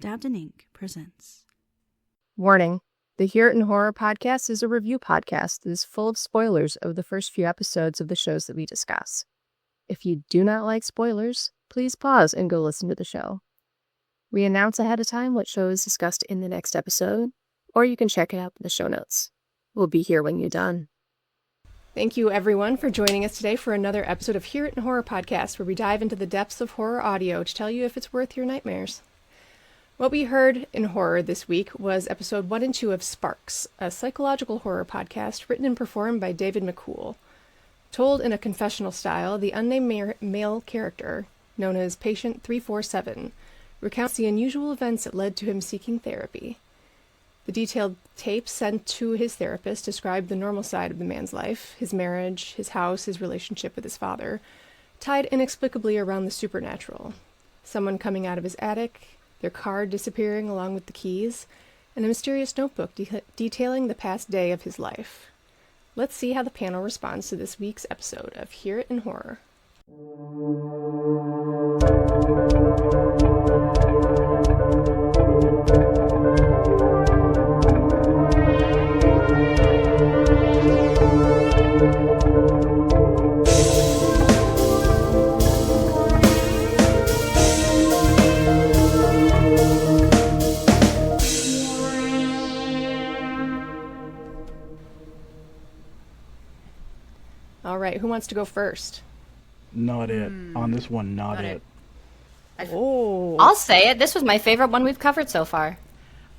Dabbed in Ink presents. Warning. The Hear It in Horror podcast is a review podcast that is full of spoilers of the first few episodes of the shows that we discuss. If you do not like spoilers, please pause and go listen to the show. We announce ahead of time what show is discussed in the next episode, or you can check it out in the show notes. We'll be here when you're done. Thank you, everyone, for joining us today for another episode of Hear It in Horror podcast, where we dive into the depths of horror audio to tell you if it's worth your nightmares. What we heard in horror this week was episode 1 and 2 of Sparks, a psychological horror podcast written and performed by David McCool. Told in a confessional style, the unnamed male character, known as Patient 347, recounts the unusual events that led to him seeking therapy. The detailed tapes sent to his therapist describe the normal side of the man's life, his marriage, his house, his relationship with his father, tied inexplicably around the supernatural. Someone coming out of his attic, their car disappearing along with the keys, and a mysterious notebook detailing the past day of his life. Let's see how the panel responds to this week's episode of Hear It in Horror. All right, who wants to go first? Not it. On this one, not it. Oh. I'll say it. This was my favorite one we've covered so far.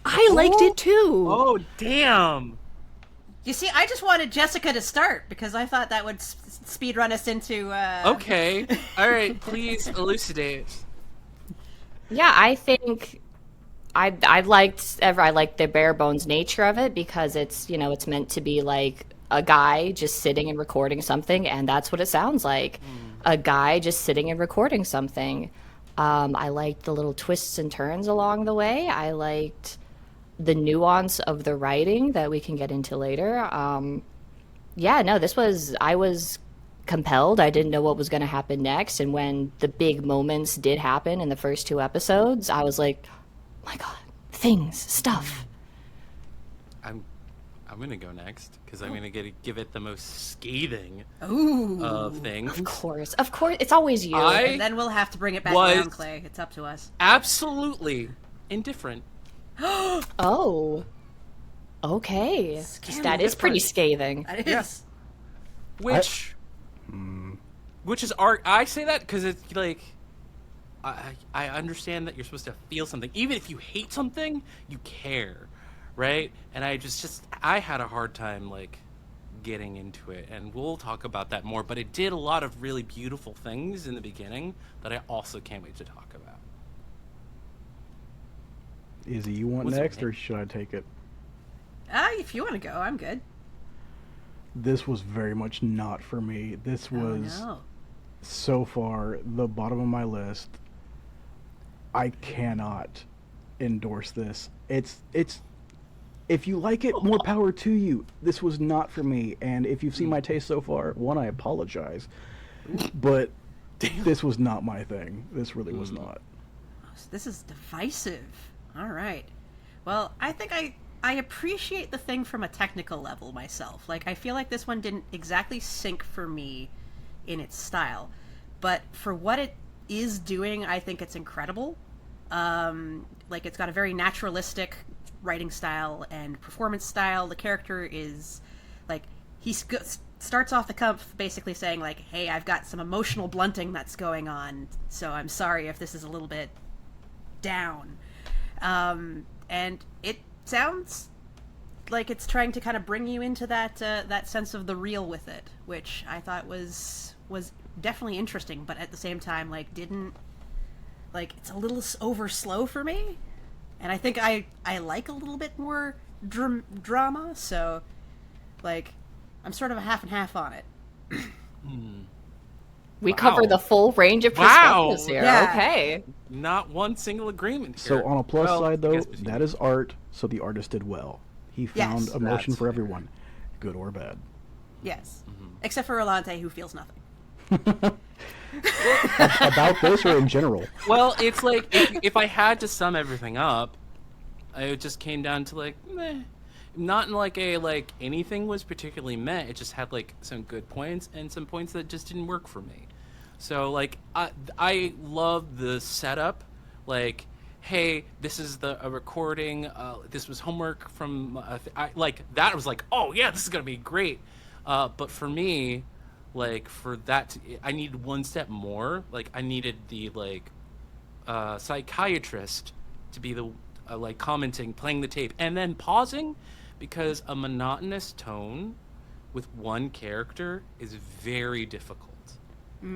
I liked it too! Oh, damn. You see, I just wanted Jessica to start because I thought that would speed run us into. Okay. All right. Please elucidate. Yeah, I think I liked the bare bones nature of it because it's meant to be like a guy just sitting and recording something, and that's what it sounds like. A guy just sitting and recording something. I liked the little twists and turns along the way. I liked the nuance of the writing that we can get into later. I was compelled. I didn't know what was going to happen next, and when the big moments did happen in the first 2 episodes, I was like, oh my god, stuff. I'm gonna go next because I'm gonna give it the most scathing Ooh. thing. Of course, it's always you. And then we'll have to bring it back around, Clay. It's up to us. Absolutely indifferent. Oh, okay. That is pretty scathing. That is. Yes. Which is art. I say that because it's like I understand that you're supposed to feel something, even if you hate something, you care, right? And I had a hard time like getting into it, and we'll talk about that more. But it did a lot of really beautiful things in the beginning that I also can't wait to talk about. Izzy, you want next, or should I take it? If you want to go, I'm good. This was very much not for me. This was so far the bottom of my list. I cannot endorse this. It's if you like it, more power to you. This was not for me, and if you've seen my taste so far, one, I apologize, but this was not my thing. This really was not. This is divisive. All right. Well, I think I appreciate the thing from a technical level myself. Like, I feel like this one didn't exactly sync for me in its style, but for what it is doing, I think it's incredible. Like, it's got a very naturalistic writing style and performance style. The character is like, he starts off the cuff basically saying like, hey, I've got some emotional blunting that's going on, so I'm sorry if this is a little bit down. And it sounds like it's trying to kind of bring you into that sense of the real with it, which I thought was definitely interesting, but at the same time, like, it's a little over slow for me. And I think I like a little bit more drama, so, like, I'm sort of a half and half on it. We cover the full range of perspectives here. Yeah. Okay. Not one single agreement here. So on a plus side, though, that is art, so the artist did well. He found emotion for everyone, good or bad. Yes. Mm-hmm. Except for Rolante, who feels nothing. About this or in general? Well, it's like if I had to sum everything up, it just came down to like meh. Not in like a like anything was particularly meh. It just had like some good points and some points that just didn't work for me. So like I love the setup, like hey, this is a recording. This was homework from like that. I was like, oh yeah, this is gonna be great. But for me, like for that, I needed one step more. Like I needed the like psychiatrist to be the like commenting, playing the tape, and then pausing, because a monotonous tone with one character is very difficult.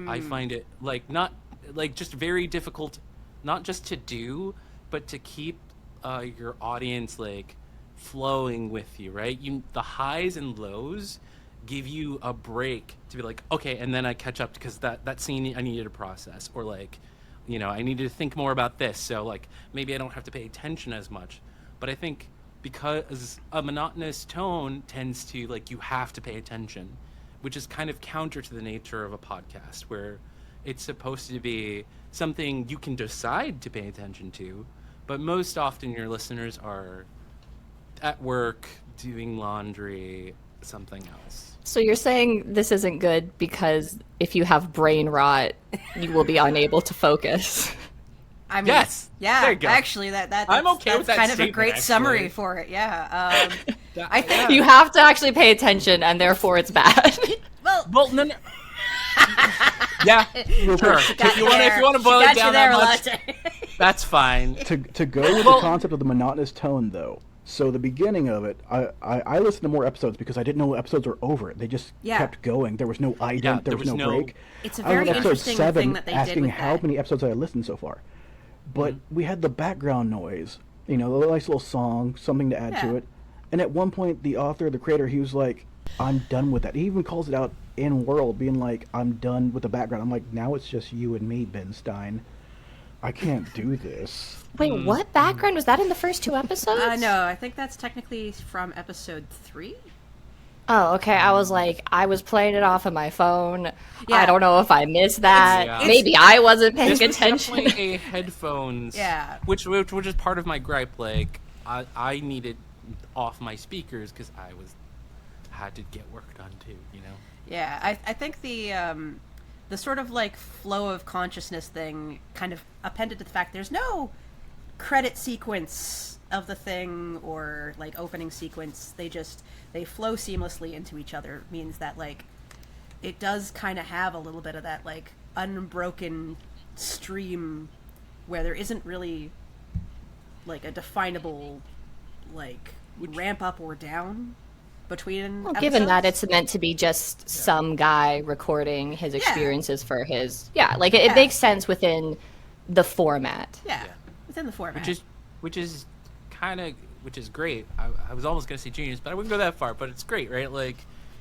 I find it like not like just very difficult, not just to do, but to keep your audience like flowing with you, right? The highs and lows give you a break to be like, okay, and then I catch up because that scene I needed to process, or like, you know, I needed to think more about this, so like maybe I don't have to pay attention as much. But I think because a monotonous tone tends to like you have to pay attention, which is kind of counter to the nature of a podcast where it's supposed to be something you can decide to pay attention to, but most often your listeners are at work, doing laundry, something else. So you're saying this isn't good because if you have brain rot, you will be unable to focus. I mean, Yes. yeah, There you go. actually, that's I'm okay with that kind of a statement, great actually. summary for it. Yeah, I think. You have to actually pay attention, and therefore it's bad. Well, No. Yeah, sure. If you want to boil it down that much, that's fine. To go with the concept of the monotonous tone, though. So the beginning of it, I listened to more episodes because I didn't know episodes were over. They just kept going. There was no ident. There was no break. It's a I was very on episode interesting 7 thing that they did asking with how that. many episodes I had listened so far. But we had the background noise, you know, a nice little song, something to add to it. And at one point, the author, the creator, he was like, I'm done with that. He even calls it out in World, being like, I'm done with the background. I'm like, now it's just you and me, Ben Stein. I can't do this. Wait, what background was that in the first 2 episodes? No, I think that's technically from episode 3. Oh, okay. I was like, I was playing it off of my phone. Yeah. I don't know if I missed that. It's- Maybe I wasn't paying This was attention. definitely a headphones. Yeah. Which is part of my gripe. Like I needed off my speakers because I had to get work done too. You know. Yeah, I think the sort of like flow of consciousness thing kind of appended to the fact there's no credit sequence of the thing or like opening sequence. They flow seamlessly into each other. Means that like it does kind of have a little bit of that like unbroken stream where there isn't really like a definable like ramp up or down between Well, given that episodes. it's meant to be just some guy recording his experiences for his, like it makes sense within the format. Yeah, within the format. Which is great. I was almost gonna say genius, but I wouldn't go that far. But it's great, right? Like,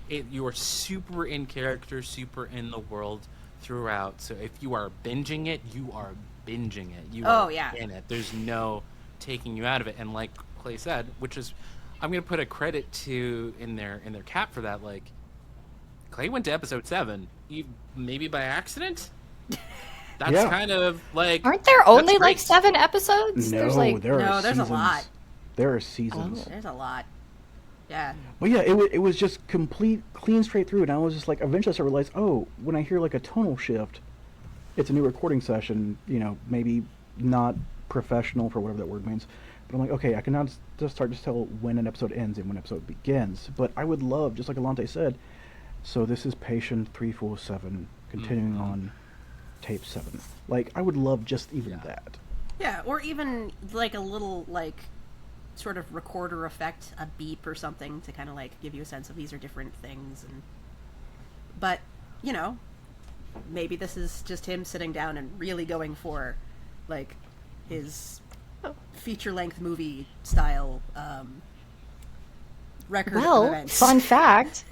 you are super in character, super in the world throughout. So if you are binging it, you are binging it. You are in it. There's no taking you out of it. And like Clay said, which is, I'm gonna put a credit to in their cap for that. Like, Clay went to episode 7, maybe by accident. That's kind of like. Aren't there only great. like 7 episodes? No, There's like there are there's seasons. a lot. There are seasons. There's a lot. Yeah. But yeah, it was just clean straight through, and I was just like, eventually I realized, oh, when I hear like a tonal shift, it's a new recording session, you know, maybe not professional for whatever that word means, but I'm like, okay, I can now just start to tell when an episode ends and when an episode begins. But I would love, just like Alante said, so this is patient 347, continuing on tape 7. Like, I would love just even that. Yeah, or even like a little like sort of recorder effect, a beep or something to kind of like give you a sense of these are different things. But you know, maybe this is just him sitting down and really going for like his feature-length movie style record of well, events. fun fact.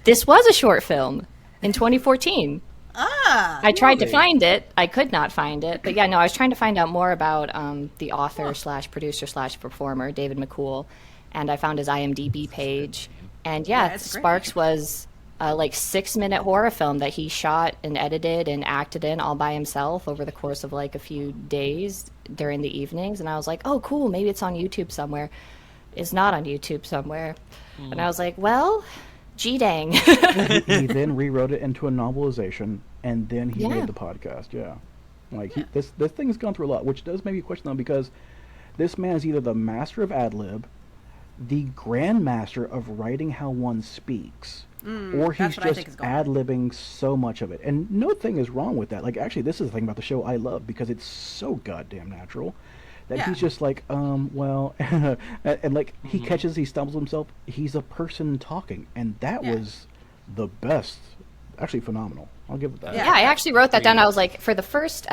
This was a short film in 2014. I tried to find it. I could not find it. But yeah, no, I was trying to find out more about the author / producer / performer, David McCool. And I found his IMDb page. And yeah, it's great. Sparks was a like 6-minute horror film that he shot and edited and acted in all by himself over the course of like a few days during the evenings. And I was like, oh, cool, maybe it's on YouTube somewhere. It's not on YouTube somewhere. And I was like, well, gee dang. He then rewrote it into a novelization, and then he Yeah. made the podcast. Yeah, like this thing's gone through a lot, which does make me question them, because this man is either the master of ad lib, the grandmaster of writing how one speaks, or he's that's what I think just is going on. ad libbing so much of it. And no thing is wrong with that. Like, actually, this is the thing about the show I love, because it's so goddamn natural. That Yeah. he's just like, well, and like he catches, he stumbles himself. He's a person talking, and that Yeah. was the best. Actually, phenomenal. I'll give it that. Yeah, I actually wrote that down. I was like, for the first,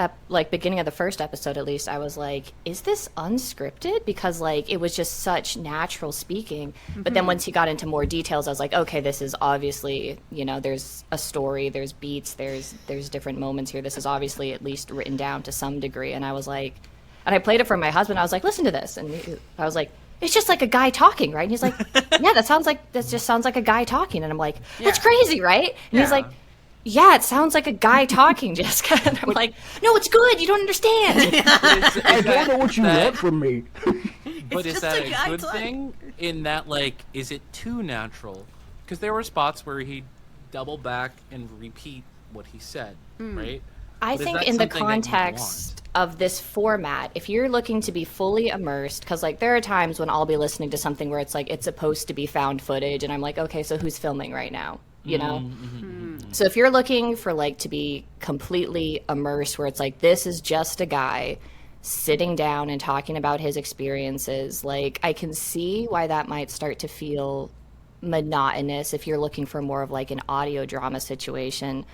beginning of the first episode at least, I was like, is this unscripted? Because like it was just such natural speaking. But then once he got into more details, I was like, okay, this is obviously, there's a story, there's beats, there's different moments here. This is obviously at least written down to some degree. And I was like, and I played it for my husband. I was like, listen to this, and I was like, it's just like a guy talking, right? And he's like, yeah, that just sounds like a guy talking. And I'm like, that's crazy, right? And he's like, yeah, it sounds like a guy talking, Jessica. And I'm like, no, it's good. You don't understand. I don't know what you want from me. But It's is just that a a guy good talking. thing? In that, like, is it too natural? Because there were spots where he'd double back and repeat what he said, right? I But is think that in the something that you want? context of this format, if you're looking to be fully immersed, because like there are times when I'll be listening to something where it's like it's supposed to be found footage, and I'm like, okay, so who's filming right now? You know? So if you're looking for like to be completely immersed, where it's like this is just a guy sitting down and talking about his experiences, like I can see why that might start to feel monotonous if you're looking for more of like an audio drama situation.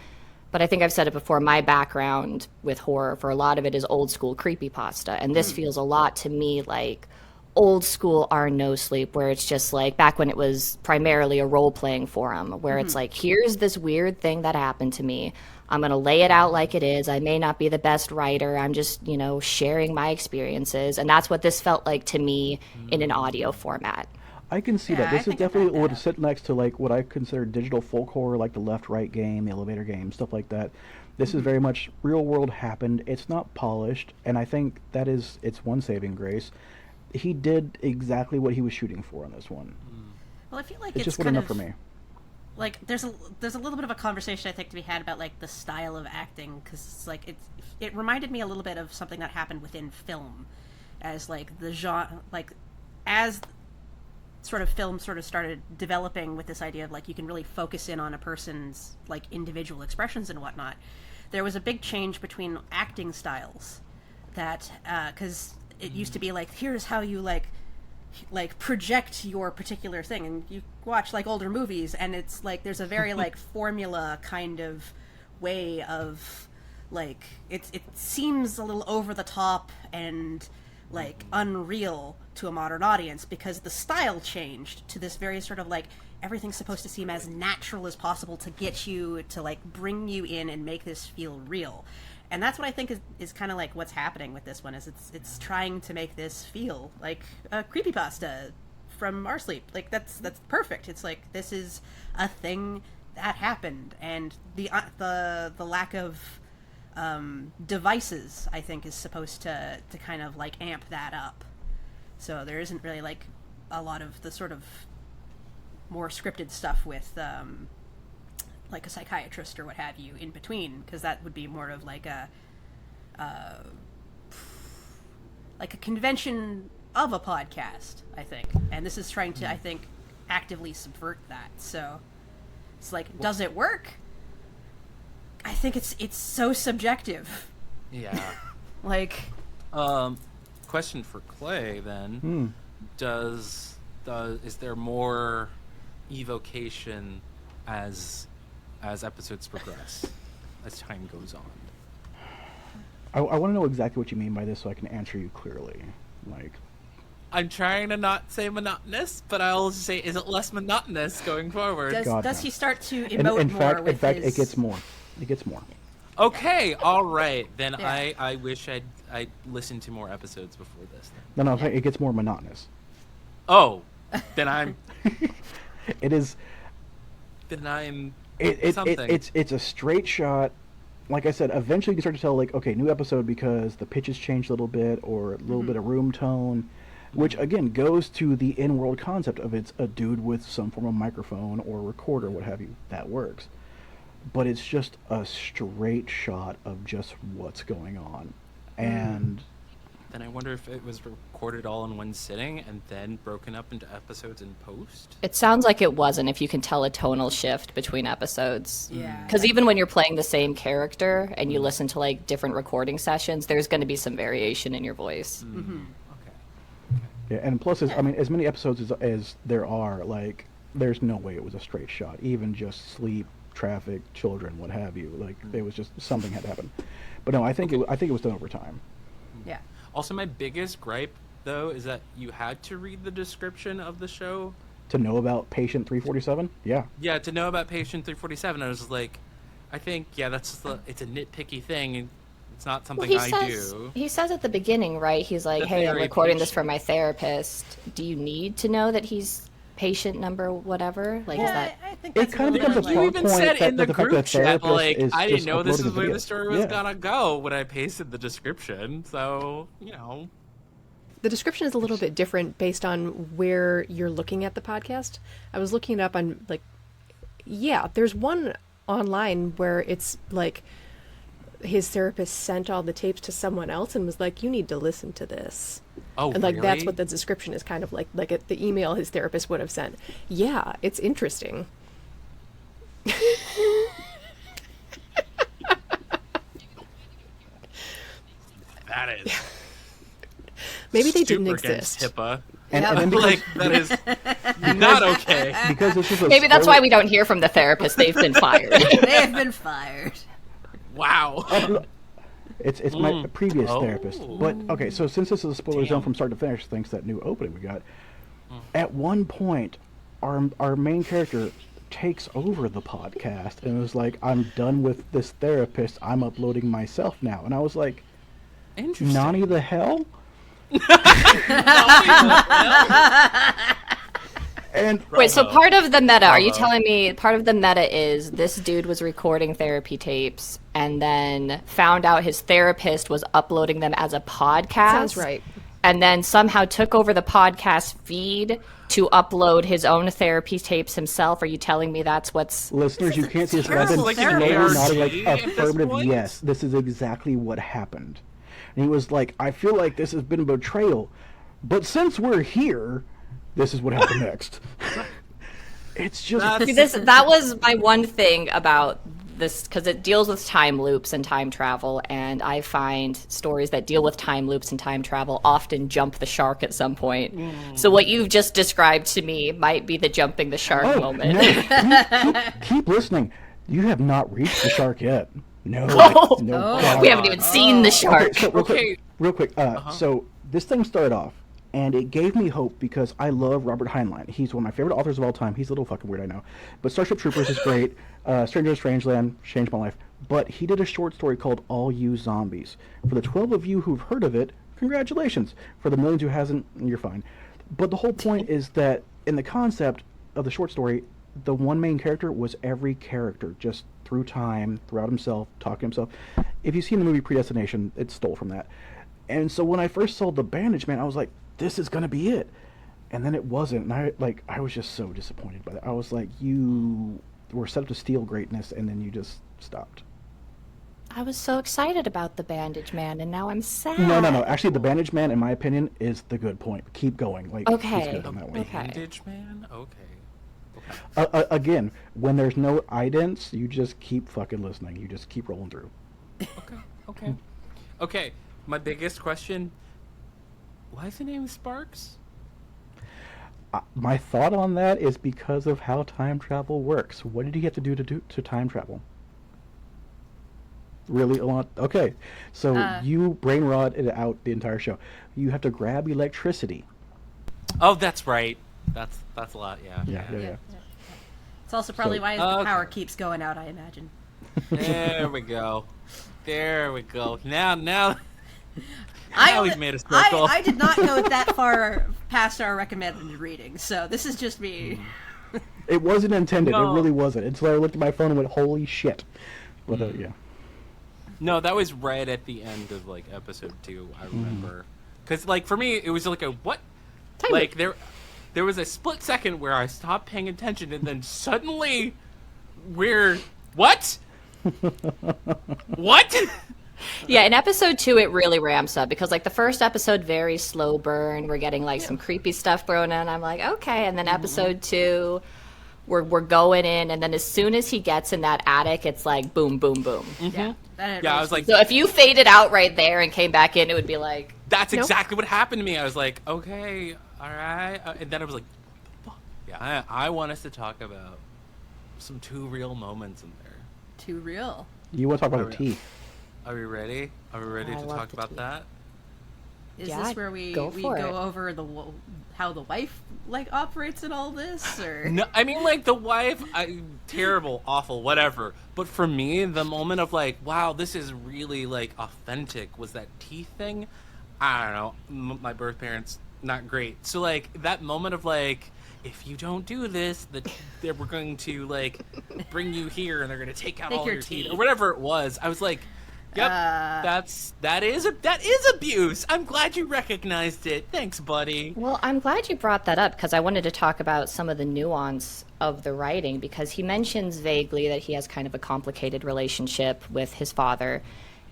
But I think I've said it before, my background with horror for a lot of it is old school creepypasta. And this feels a lot to me like old school R No Sleep, where it's just like back when it was primarily a role playing forum, where it's like, here's this weird thing that happened to me. I'm going to lay it out like it is. I may not be the best writer. I'm just, sharing my experiences. And that's what this felt like to me in an audio format. I can see Yeah, that. I This is think I've definitely read would that. sit next to like what I consider digital folk horror, like the left-right game, the elevator game, stuff like that. This is very much real world happened. It's not polished, and I think that is its one saving grace. He did exactly what he was shooting for on this one. Well, I feel like It's it's just good kind enough of for me. like there's a little bit of a conversation I think to be had about like the style of acting, because it's like it reminded me a little bit of something that happened within film, as like the genre, like as sort of film sort of started developing with this idea of like you can really focus in on a person's like individual expressions and whatnot. There was a big change between acting styles, that because it used to be like, here's how you like project your particular thing, and you watch like older movies and it's like there's a very like formula kind of way of like it seems a little over the top and like unreal to a modern audience, because the style changed to this very sort of like everything's supposed to seem as natural as possible to get you to like bring you in and make this feel real. And that's what I think is kind of like what's happening with this one, is it's trying to make this feel like a creepypasta from our sleep. Like that's perfect. It's like this is a thing that happened, and the lack of devices, I think, is supposed to kind of like amp that up. So there isn't really like a lot of the sort of more scripted stuff with like a psychiatrist or what have you in between, because that would be more of like a convention of a podcast, I think. And this is trying to, I think, actively subvert that. So it's like, does it work? I think it's so subjective. Yeah. Like, Question for Clay then: is there more evocation as episodes progress, as time goes on? I want to know exactly what you mean by this so I can answer you clearly. Like, I'm trying to not say monotonous, but I'll just say, is it less monotonous going forward? God, does no. he start to in emote more fact, with in fact, his... it gets more. It gets more. Okay, all right. Then Yeah. I wish I'd listened to more episodes before this. No, I'm saying it gets more monotonous. Oh, then I'm... It is. then I'm It's something. it's a straight shot. Like I said, eventually you can start to tell, like, okay, new episode because the pitches changed a little bit or a little bit of room tone, which again goes to the in-world concept of it's a dude with some form of microphone or recorder, what have you. That works. But it's just a straight shot of just what's going on. And Then I wonder if it was recorded all in one sitting and then broken up into episodes in post. It sounds like it wasn't, if you can tell a tonal shift between episodes. Yeah. Because even when you're playing the same character and you listen to like different recording sessions, there's going to be some variation in your voice. Okay. yeah, and plus, I mean, as many episodes as there are, like, there's no way it was a straight shot. Even just sleep, traffic, children, what have you. Like, it was just something had happened. But no, I think it was done over time. Yeah. Also, my biggest gripe, though, is that you had to read the description of the show. To know about Patient 347, yeah. Yeah, to know about Patient 347, I was like, I think, it's a nitpicky thing, and it's not something do. He says at the beginning, right? He's like, The hey, I'm therapy recording this for patient. my therapist. Do you need to know that he's patient number whatever? Like, is that... I think It that's kind of a little becomes a bit You plot like- even point said that in the the fact group that chat, therapist like, is I didn't just know this is uploading where video. the story was Yeah. gonna go when I pasted the description. So, The description is a little bit different based on where you're looking at the podcast. I was looking it up on, like, there's one online where it's like his therapist sent all the tapes to someone else and was like, you need to listen to this. Oh, And, like, that's really? what the description is kind of like the email his therapist would have sent. Yeah, it's interesting. That is Maybe they didn't super against exist. HIPAA. And then because, Like, that is not okay. because this is a Maybe that's spoiler- why we don't hear from the therapist. They've been fired. They have been fired. Wow. It's my previous Oh. therapist. But okay, so since this is a spoiler zone from start to finish, thanks to that new opening we got. At one point, our main character takes over the podcast and was like, "I'm done with this therapist. I'm uploading myself now." And I was like, Interesting. "Nani the hell?" And Wait, so Bravo. part of the meta, are you Bravo. telling me part of the meta is this dude was recording therapy tapes and then found out his therapist was uploading them as a podcast? Sounds right. And then somehow took over the podcast feed to upload his own therapy tapes himself? Are you telling me that's what's... listeners, you can't see this, but I've been terrible, like an slowly ARG nodding like at this affirmative point? yes. This is exactly what happened. And he was like, "I feel like this has been a betrayal, but since we're here, this is what happened next." It's just See, that was my one thing about this, because it deals with time loops and time travel, and I find stories that deal with time loops and time travel often jump the shark at some point. So what you've just described to me might be the jumping the shark moment. no, keep listening. You have not reached the shark yet. No, God. We haven't even seen the shark. Okay, so Okay. real quick. So this thing started off, and it gave me hope because I love Robert Heinlein. He's one of my favorite authors of all time. He's a little fucking weird, I know. But Starship Troopers is great. Stranger in Strangeland changed my life. But he did a short story called All You Zombies. For the 12 of you who've heard of it, congratulations. For the millions who hasn't, you're fine. But the whole point is that in the concept of the short story, the one main character was every character, just through time, throughout himself, talking to himself. If you've seen the movie Predestination, it stole from that. And so when I first saw The Bandage Man, I was like, this is going to be it. And then it wasn't. And I was just so disappointed by that. I was like, you were set up to steal greatness, and then you just stopped. I was so excited about the Bandage Man, and now I'm sad. No. Actually, The Bandage Man, in my opinion, is the good point. Keep going. Like, Okay. he's good on that one. Okay. Bandage Man? Okay. Again, when there's no idents, you just keep fucking listening. You just keep rolling through. Okay. My biggest question: why is the name Sparks? My thought on that is because of how time travel works. What did he have to do to time travel? Really a lot. Okay, so you brain rot it out the entire show. You have to grab electricity. Oh, that's right. That's a lot. Yeah. It's also probably So- why the Okay. power keeps going out, I imagine. There we go. There we go. Now Now we've made a I, circle. I did not go that far past our recommended reading, so this is just me. It wasn't intended. No. It really wasn't. Until I looked at my phone and went, "Holy shit!" But yeah. No, that was right at the end of like episode 2. I remember, because like for me, it was like a what? Like there was a split second where I stopped paying attention, and then suddenly, we're what? What? Yeah, in episode 2, it really ramps up because, like, the first episode, very slow burn. We're getting, like, some creepy stuff thrown in. I'm like, okay. And then episode 2, we're going in. And then as soon as he gets in that attic, it's like, boom, boom, boom. Yeah, Yeah, I was like, So if you faded out right there and came back in, it would be like... that's exactly what happened to me. I was like, okay, all right. And then I was like, fuck. Yeah, I want us to talk about some too real moments in there. Too real. You want to talk about the teeth? Are we ready? Are we ready I to love talk the about teeth. that? Is Yeah, this where we go go for it. over how the wife like operates in all this, or No, I mean, like, the wife, terrible, awful, whatever. But for me, the moment of, like, wow, this is really, like, authentic was that teeth thing. I don't know. My birth parents, not great. So, like, that moment of, like, if you don't do this, we're going to, like, bring you here and they're going to take out Take all your your teeth. teeth. Or whatever it was. I was like, yep, that is abuse. I'm glad you recognized it. Thanks, buddy. Well, I'm glad you brought that up because I wanted to talk about some of the nuance of the writing because he mentions vaguely that he has kind of a complicated relationship with his father,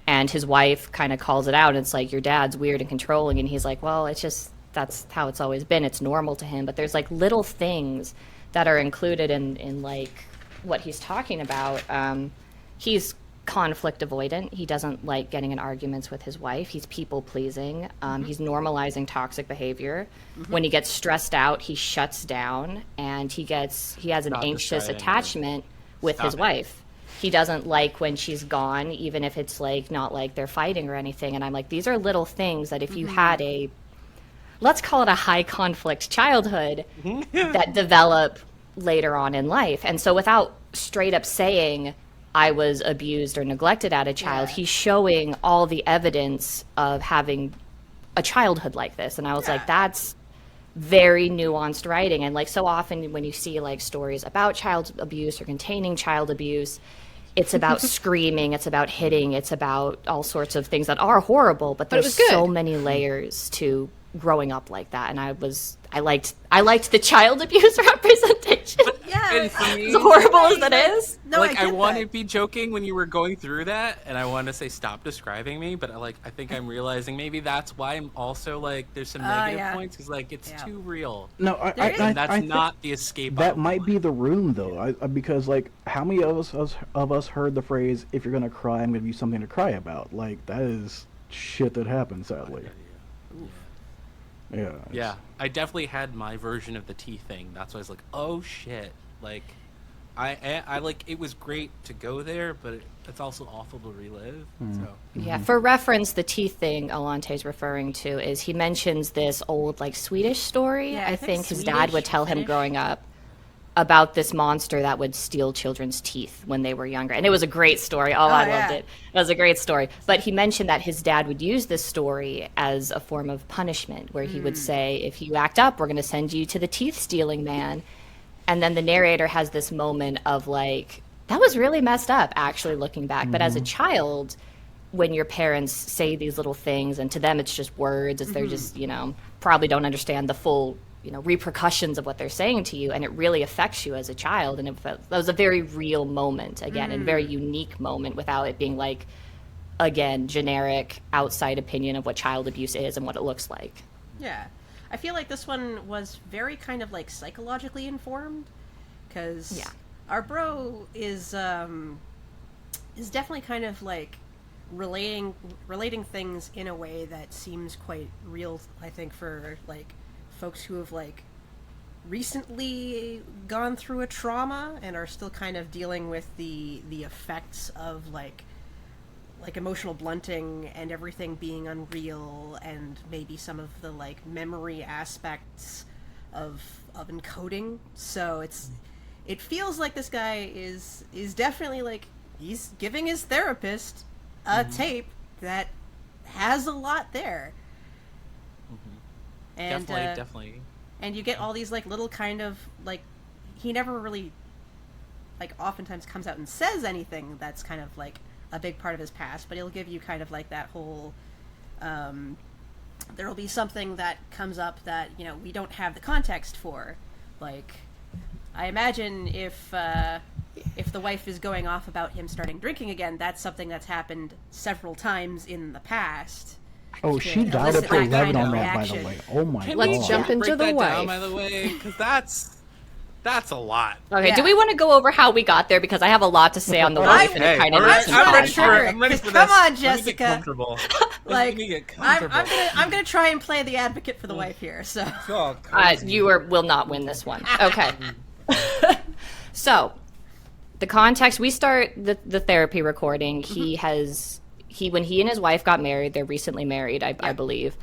and his wife kind of calls it out. And it's like, your dad's weird and controlling, and he's like, well, it's just that's how it's always been. It's normal to him. But there's like little things that are included in like what he's talking about. He's conflict avoidant. He doesn't like getting in arguments with his wife. He's people pleasing. He's normalizing toxic behavior. When he gets stressed out, he shuts down, and he has an Stop anxious describing attachment with his Stop it. wife. He doesn't like when she's gone, even if it's like not like they're fighting or anything. And I'm like, these are little things that if you had a, let's call it a high conflict childhood, that develop later on in life. And so without straight up saying I was abused or neglected as a child, he's showing all the evidence of having a childhood like this. And I was like, that's very nuanced writing. And like so often when you see like stories about child abuse or containing child abuse, it's about screaming, it's about hitting, it's about all sorts of things that are horrible, but it there's was good. so many layers to growing up like that. And I liked the child abuse representation. And for me, As horrible as that is. No, like, I get want that. to be joking when you were going through that, and I want to say stop describing me, but I think I'm realizing maybe that's why I'm also like there's some negative yeah. points because like it's Yeah. too real. No, And that's I think not the escape. I that might want. be the room though, because like how many of us heard the phrase "If you're gonna cry, I'm gonna be something to cry about." Like that is shit that happens, sadly. Yeah. Yeah, I definitely had my version of the tea thing. That's why I was like, oh shit, like. I like it was great to go there, but it's also awful to relive. So Yeah, for reference, the teeth thing Alante's referring to is he mentions this old like Swedish story. Yeah, I I think think his dad would Swedish, tell him Finnish. growing up about this monster that would steal children's teeth when they were younger. And it was a great story. Oh, I loved it. It was a great story. But he mentioned that his dad would use this story as a form of punishment where he would say, if you act up, we're going to send you to the teeth stealing man. And then the narrator has this moment of like, that was really messed up, actually, looking back. But as a child, when your parents say these little things, and to them it's just words, it's they're just, probably don't understand the full, repercussions of what they're saying to you, and it really affects you as a child. And that was a very real moment, again, and very unique moment without it being like, again, generic outside opinion of what child abuse is and what it looks like. Yeah. I feel like this one was very kind of like psychologically informed, because our bro is definitely kind of like relating things in a way that seems quite real, I think, for like folks who have like recently gone through a trauma and are still kind of dealing with the effects of like emotional blunting and everything being unreal, and maybe some of the like memory aspects of encoding. So it feels like this guy is definitely like he's giving his therapist a tape that has a lot there. And definitely. and you get all these like little kind of like he never really, like, oftentimes comes out and says anything that's kind of like a big part of his past, but he'll give you kind of like that whole, there will be something that comes up that, you know, we don't have the context for. Like, I imagine if the wife is going off about him starting drinking again, that's something that's happened several times in the past. Oh, she dialed up to 11 on that, by the way. Oh my god. Let's jump into the break that down, wife. by the way, because that's a lot. Okay, Yeah. do we want to go over how we got there? Because I have a lot to say on the wife, and it kind of needs some I'm ready context. for it. I'm ready for this. Come on, Let me get Jessica. comfortable. Like, Let me get I'm comfortable. gonna try and play the advocate for the wife here. So Oh, Will not win this one. Okay. So, the context, we start the therapy recording. When he and his wife got married, they're recently married, I believe.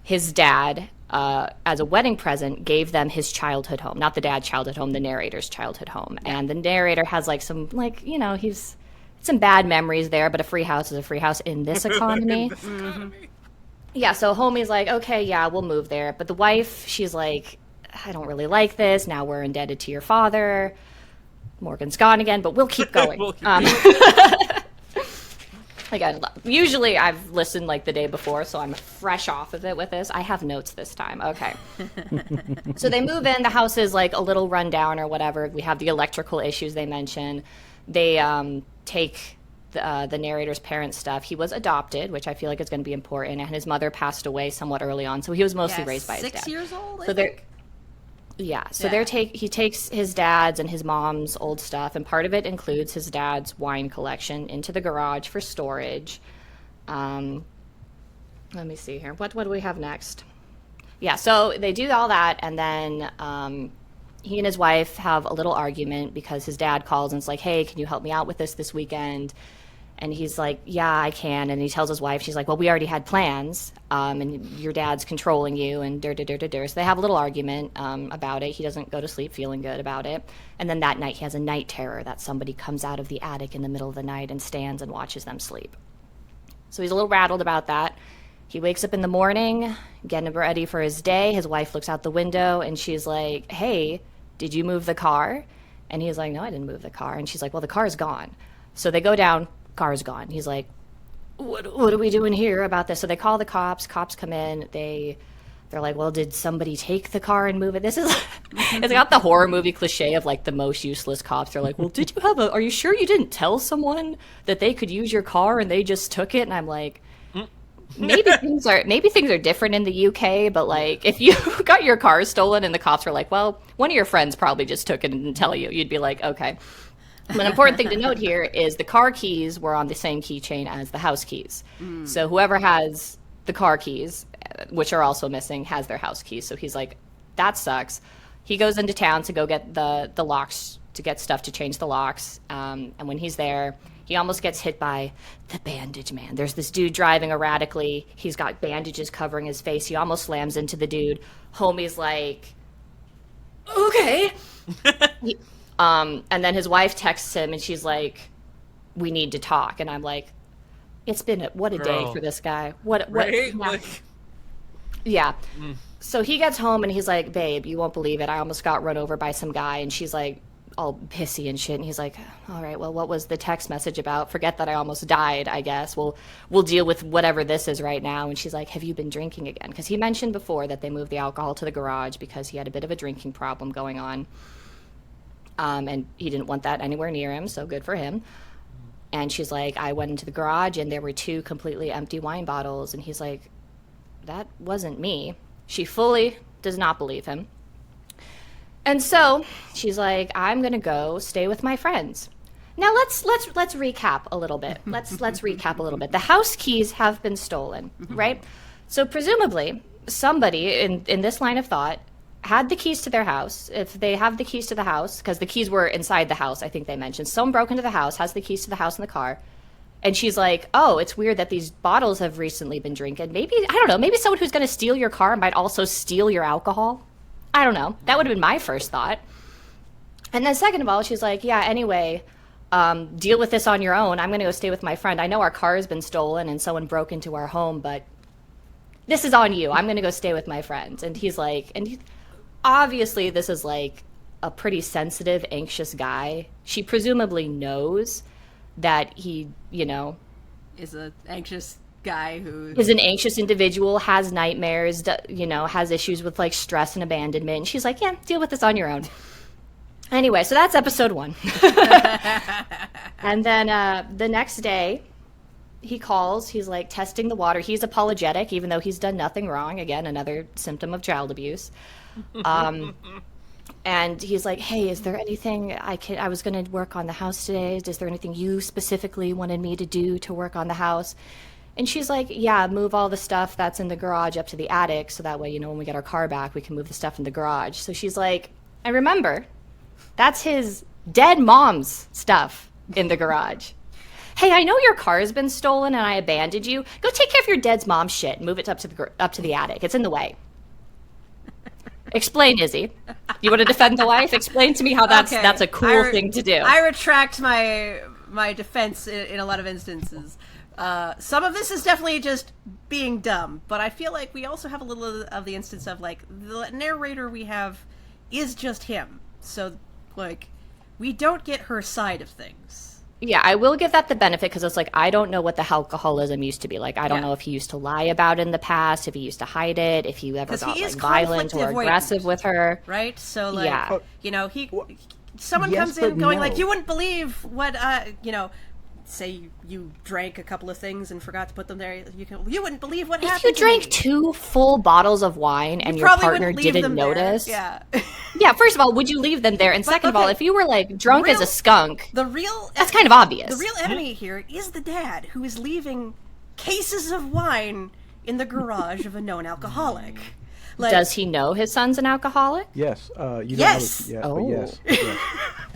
His dad, as a wedding present, gave them his childhood home. Not the dad's childhood home, the narrator's childhood home. And the narrator has like some, like, you know, he's some bad memories there, but a free house is a free house in this economy. Yeah, so homie's like, okay, yeah, we'll move there. But the wife, she's like, I don't really like this. Now we're indebted to your father. Morgan's gone again, but we'll keep going. We'll keep Again, usually I've listened like the day before, so I'm fresh off of it with this. I have notes this time. Okay. So they move in. The house is like a little run down or whatever. We have the electrical issues they mention. They take the narrator's parents' stuff. He was adopted, which I feel like is going to be important, and his mother passed away somewhat early on, so he was mostly raised by his dad. 6 years old. So they're he takes his dad's and his mom's old stuff, and part of it includes his dad's wine collection into the garage for storage. Let me see here. What do we have next? Yeah, so they do all that, and then he and his wife have a little argument because his dad calls and it's like, hey, can you help me out with this weekend? And he's like, yeah, I can. And he tells his wife, she's like, well, we already had plans, and your dad's controlling you, and So they have a little argument about it. He doesn't go to sleep feeling good about it. And then that night, he has a night terror that somebody comes out of the attic in the middle of the night and stands and watches them sleep. So he's a little rattled about that. He wakes up in the morning, getting ready for his day. His wife looks out the window, and she's like, hey, did you move the car? And he's like, no, I didn't move the car. And she's like, well, the car's gone. So they go down. Car's gone. He's like, what are we doing here about this? So they call the cops. Cops come in. They're like, well, did somebody take the car and move it? This is, it's got the horror movie cliche of like the most useless cops. They're like, well, are you sure you didn't tell someone that they could use your car and they just took it? And I'm like, maybe things are different in the UK, but like if you got your car stolen and the cops were like, well, one of your friends probably just took it and didn't tell you, you'd be like, okay. But an important thing to note here is the car keys were on the same keychain as the house keys. So whoever has the car keys, which are also missing, has their house keys. So he's like, that sucks. He goes into town to go get the locks, to get stuff to change the locks. And when he's there, he almost gets hit by the bandage man. There's this dude driving erratically. He's got bandages covering his face. He almost slams into the dude. Homie's like, okay. And then his wife texts him, and she's like, we need to talk. And I'm like, it's been what a day for this guy. What? Right? Yeah. Like, Yeah. So he gets home, and he's like, babe, you won't believe it. I almost got run over by some guy. And she's like, all pissy and shit. And he's like, all right, well, what was the text message about? Forget that I almost died, I guess. We'll deal with whatever this is right now. And she's like, have you been drinking again? Because he mentioned before that they moved the alcohol to the garage because he had a bit of a drinking problem going on. And he didn't want that anywhere near him, so good for him. And she's like, I went into the garage, and there were 2 completely empty wine bottles. And he's like, that wasn't me. She fully does not believe him. And so she's like, I'm going to go stay with my friends. Now let's recap a little bit. Let's recap a little bit. The house keys have been stolen, right? So presumably somebody in this line of thought had the keys to their house. If they have the keys to the house, because the keys were inside the house, I think they mentioned. Someone broke into the house, has the keys to the house in the car. And she's like, oh, it's weird that these bottles have recently been drinking. Maybe, I don't know, maybe someone who's going to steal your car might also steal your alcohol. I don't know. That would have been my first thought. And then second of all, she's like, yeah, anyway, deal with this on your own. I'm going to go stay with my friend. I know our car has been stolen and someone broke into our home, but this is on you. I'm going to go stay with my friends. And he's like, obviously this is like a pretty sensitive, anxious guy. She presumably knows that he, Is an anxious guy who is an anxious individual, has nightmares, has issues with like stress and abandonment. And she's like, yeah, deal with this on your own. Anyway, so that's episode 1. And then the next day, he calls. He's like testing the water. He's apologetic, even though he's done nothing wrong. Again, another symptom of child abuse. And he's like, hey, is there anything I was going to work on the house today. Is there anything you specifically wanted me to do to work on the house? And she's like, yeah, move all the stuff that's in the garage up to the attic. So that way, when we get our car back, we can move the stuff in the garage. So she's like, I remember. That's his dead mom's stuff in the garage. Hey, I know your car has been stolen and I abandoned you. Go take care of your dead mom's shit and move it up to the attic. It's in the way. Explain, Izzy. You want to defend the wife? Explain to me how that's a cool thing to do. I retract my defense in a lot of instances. Some of this is definitely just being dumb, but I feel like we also have a little of the instance of like the narrator we have is just him. So like we don't get her side of things. Yeah, I will give that the benefit because it's like I don't know what the alcoholism used to be like. I don't know if he used to lie about it in the past, if he used to hide it, if he ever got like violent or aggressive with her. Right? So like, someone comes in going like, you wouldn't believe what, say you drank a couple of things and forgot to put them there. You wouldn't believe what happened. If you drank 2 full bottles of wine and your partner didn't notice, yeah. Yeah. First of all, would you leave them there? And second of all, if you were like drunk as a skunk, that's kind of obvious. The real enemy here is the dad who is leaving cases of wine in the garage of a known alcoholic. Like, does he know his son's an alcoholic? Yes. Yes. But yes. Yes.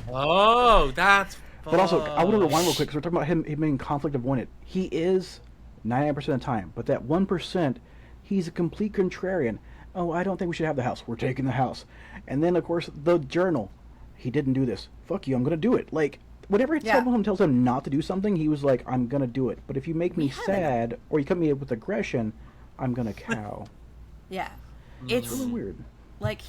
Oh, that's. But also, I want to rewind real quick because we're talking about him being conflict avoidant. He is 99% of the time, but that 1%, he's a complete contrarian. Oh, I don't think we should have the house. We're taking the house. And then, of course, the journal. He didn't do this. Fuck you, I'm going to do it. Like, whenever someone tells him not to do something, he was like, I'm going to do it. But if you make me sad or you come me with aggression, I'm going to cow. Yeah. It's really weird. Like,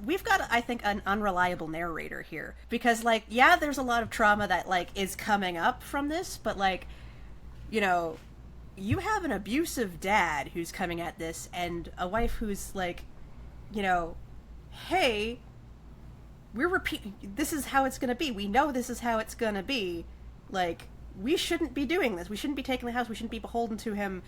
we've got, I think, an unreliable narrator here. Because, like, yeah, there's a lot of trauma that, like, is coming up from this, but, like, you have an abusive dad who's coming at this, and a wife who's, like, hey, this is how it's gonna be. We know this is how it's gonna be. Like, we shouldn't be doing this. We shouldn't be taking the house. We shouldn't be beholden to him.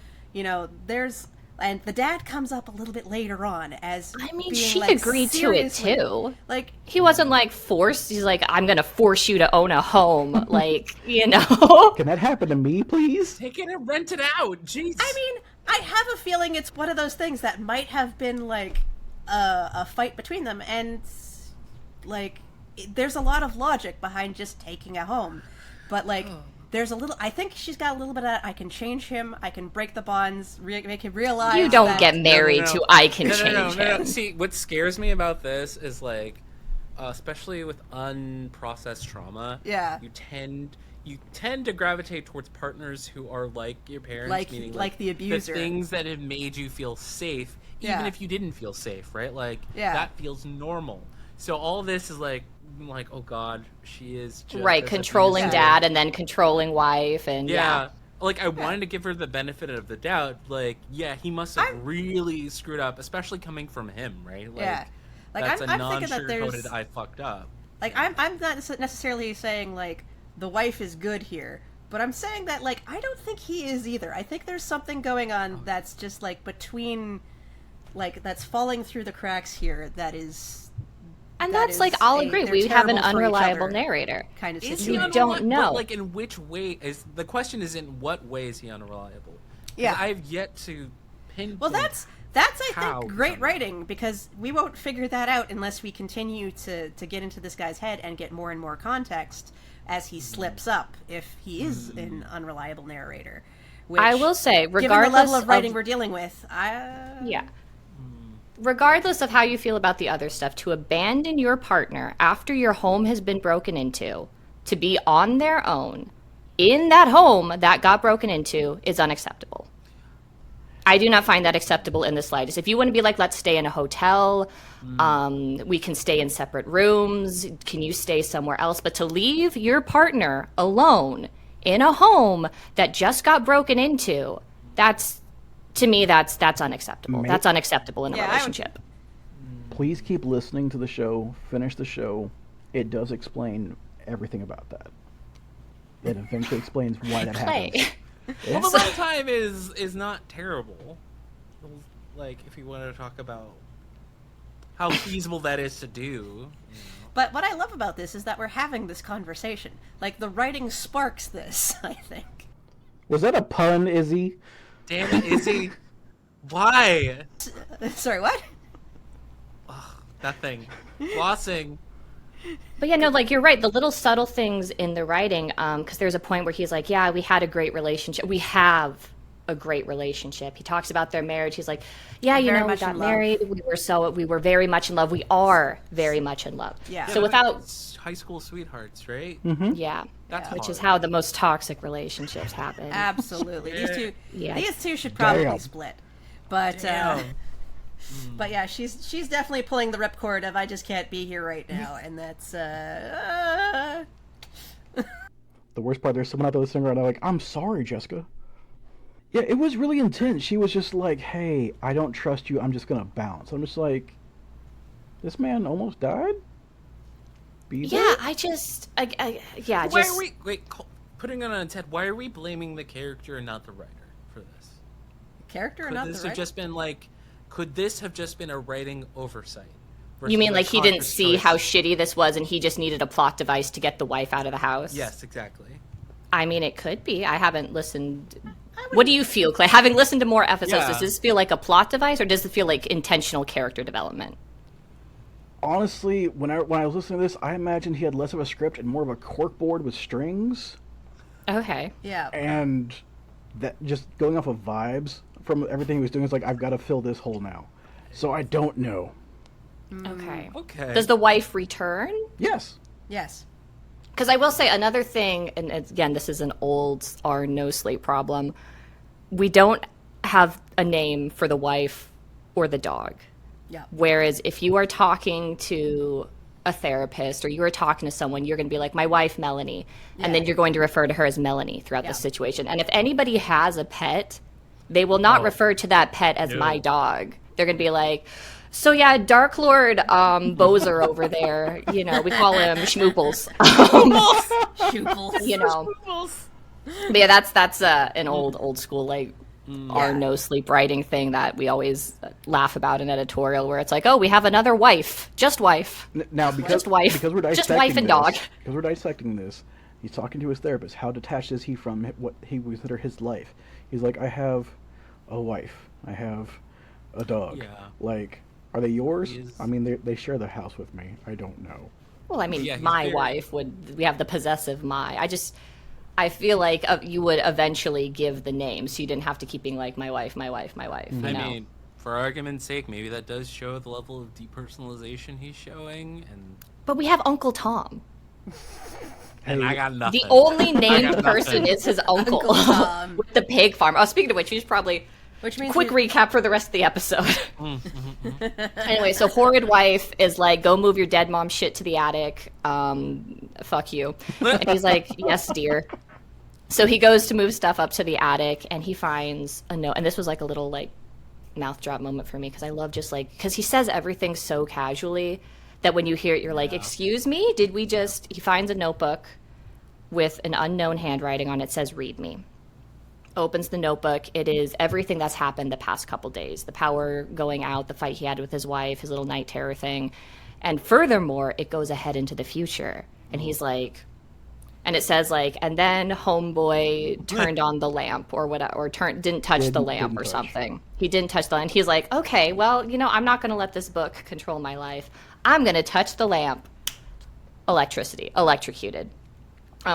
And the dad comes up a little bit later on as she like, agreed to it too. Like, he wasn't like forced. He's like, I'm gonna force you to own a home. Like, Can that happen to me, please? Take it and rent it out. Jeez. I mean, I have a feeling it's one of those things that might have been like a fight between them, and like there's a lot of logic behind just taking a home, but like. There's a little. I think she's got a little bit of. I can change him. I can break the bonds. Make him realize. You don't get married to. I can change him. No. See, what scares me about this is like, especially with unprocessed trauma. Yeah. You tend to gravitate towards partners who are like your parents, meaning like the abuser. The things that have made you feel safe, even if you didn't feel safe, right? Like that feels normal. So all this is like, oh god, she is just right, controlling dad and then controlling wife, and like I wanted to give her the benefit of the doubt. Like, yeah, he must have really screwed up, especially coming from him, right? Like, that's I'm a thinking that non-sugar-coated I fucked up. Like, I'm not necessarily saying like the wife is good here, but I'm saying that like I don't think he is either. I think there's something going on that's just like between, like that's falling through the cracks here. That is. And that's like, I'll agree. We have an unreliable narrator. Kind of situation. You don't know. But, like, in which way is the question? Is in what way is he unreliable? Yeah, I've yet to pinpoint. Well, that's I think great writing, because we won't figure that out unless we continue to get into this guy's head and get more and more context as he slips up, if he is an unreliable narrator. Which, I will say, regardless given the level of writing we're dealing with, regardless of how you feel about the other stuff, to abandon your partner after your home has been broken into, to be on their own in that home that got broken into, is unacceptable. I do not find that acceptable in the slightest. If you want to be like, let's stay in a hotel, we can stay in separate rooms, can you stay somewhere else? But to leave your partner alone in a home that just got broken into, to me, that's unacceptable. That's unacceptable in a relationship. Please keep listening to the show. Finish the show. It does explain everything about that. It eventually explains why that happens. Well, the runtime is not terrible. Like, if you want to talk about how feasible that is to do. You know. But what I love about this is that we're having this conversation. Like, the writing sparks this, I think. Was that a pun, Izzy? Damn it, Izzy. Why? Sorry, what? Ugh, that thing. Flossing. But yeah, no, like you're right. The little subtle things in the writing, because there's a point where he's like, yeah, we had a great relationship. We have a great relationship. He talks about their marriage. He's like, yeah, you know, we got married. We were very much in love. We are very much in love. Yeah. So without high school sweethearts, right? Mm-hmm. Yeah. That's which hard. is how the most toxic relationships happen. Absolutely. Yeah. These two should probably Damn. split. But but yeah, she's definitely pulling the ripcord of I just can't be here right now, and that's The worst part, there's someone out there listening right now like, I'm sorry, Jessica. Yeah, it was really intense. She was just like, hey, I don't trust you, I'm just gonna bounce. I'm just like, this man almost died? Yeah, Why are we putting it on its head? Why are we blaming the character and not the writer for this? character or Could not this the have writer? just been like? Could this have just been a writing oversight? You mean versus a like he didn't conscious see choice? how shitty this was and he just needed a plot device to get the wife out of the house? Yes, exactly. I mean, it could be. I haven't listened. What do you feel, Clay? Having listened to more episodes, Yeah. does this feel like a plot device or does it feel like intentional character development? Honestly, when I was listening to this, I imagined he had less of a script and more of a corkboard with strings. Okay. Yeah. And that just going off of vibes from everything he was doing is like, I've got to fill this hole now. So I don't know. Okay. Okay. Does the wife return? Yes. Yes. Because I will say another thing, and again, this is an old our no slate problem. We don't have a name for the wife or the dog. Yeah. Whereas if you are talking to a therapist or you are talking to someone, you're going to be like, my wife, Melanie. And then you're going to refer to her as Melanie throughout the situation. And if anybody has a pet, they will not refer to that pet as my dog. They're going to be like, so yeah, Dark Lord Bozer over there, you know, we call him Schmooples. Shooples. You know. But yeah, that's an old school, like, our no sleep writing thing that we always laugh about in editorial where it's like, oh, we have another wife. Just wife. Now, because Just wife. because we're Just dissecting wife and dog. because we're dissecting this, he's talking to his therapist. How detached is he from what he would consider his life? He's like, I have a wife. I have a dog. Yeah. Like, are they yours? He is- I mean, they share the house with me. I don't know. Well, I mean, Yeah, he's my very- wife would, we have the possessive my. I feel like you would eventually give the name so you didn't have to keep being like, my wife, my wife, my wife. You I know? mean, for argument's sake, maybe that does show the level of depersonalization he's showing, and But we have Uncle Tom. I got nothing. The only I named got person nothing. is his uncle, Uncle Tom. with the pig farm. Oh, speaking of which, he's probably Which means quick we- recap for the rest of the episode. Anyway, so horrid wife is like, go move your dead mom shit to the attic. Fuck you. And he's like, yes, dear. So he goes to move stuff up to the attic and he finds a note. And this was like a little like mouth drop moment for me because I love just like, because he says everything so casually that when you hear it, you're like, excuse me? Did we just, he finds a notebook with an unknown handwriting on it, says, read me. Opens the notebook. It is everything that's happened the past couple days. The power going out, the fight he had with his wife, his little night terror thing. And furthermore, it goes ahead into the future. And he's like, and it says like, and then homeboy turned on the lamp or whatever, or didn't touch the lamp didn't or touch. something. He didn't touch the lamp. He's like, okay, well, you know, I'm not going to let this book control my life. I'm going to touch the lamp. Electrocuted.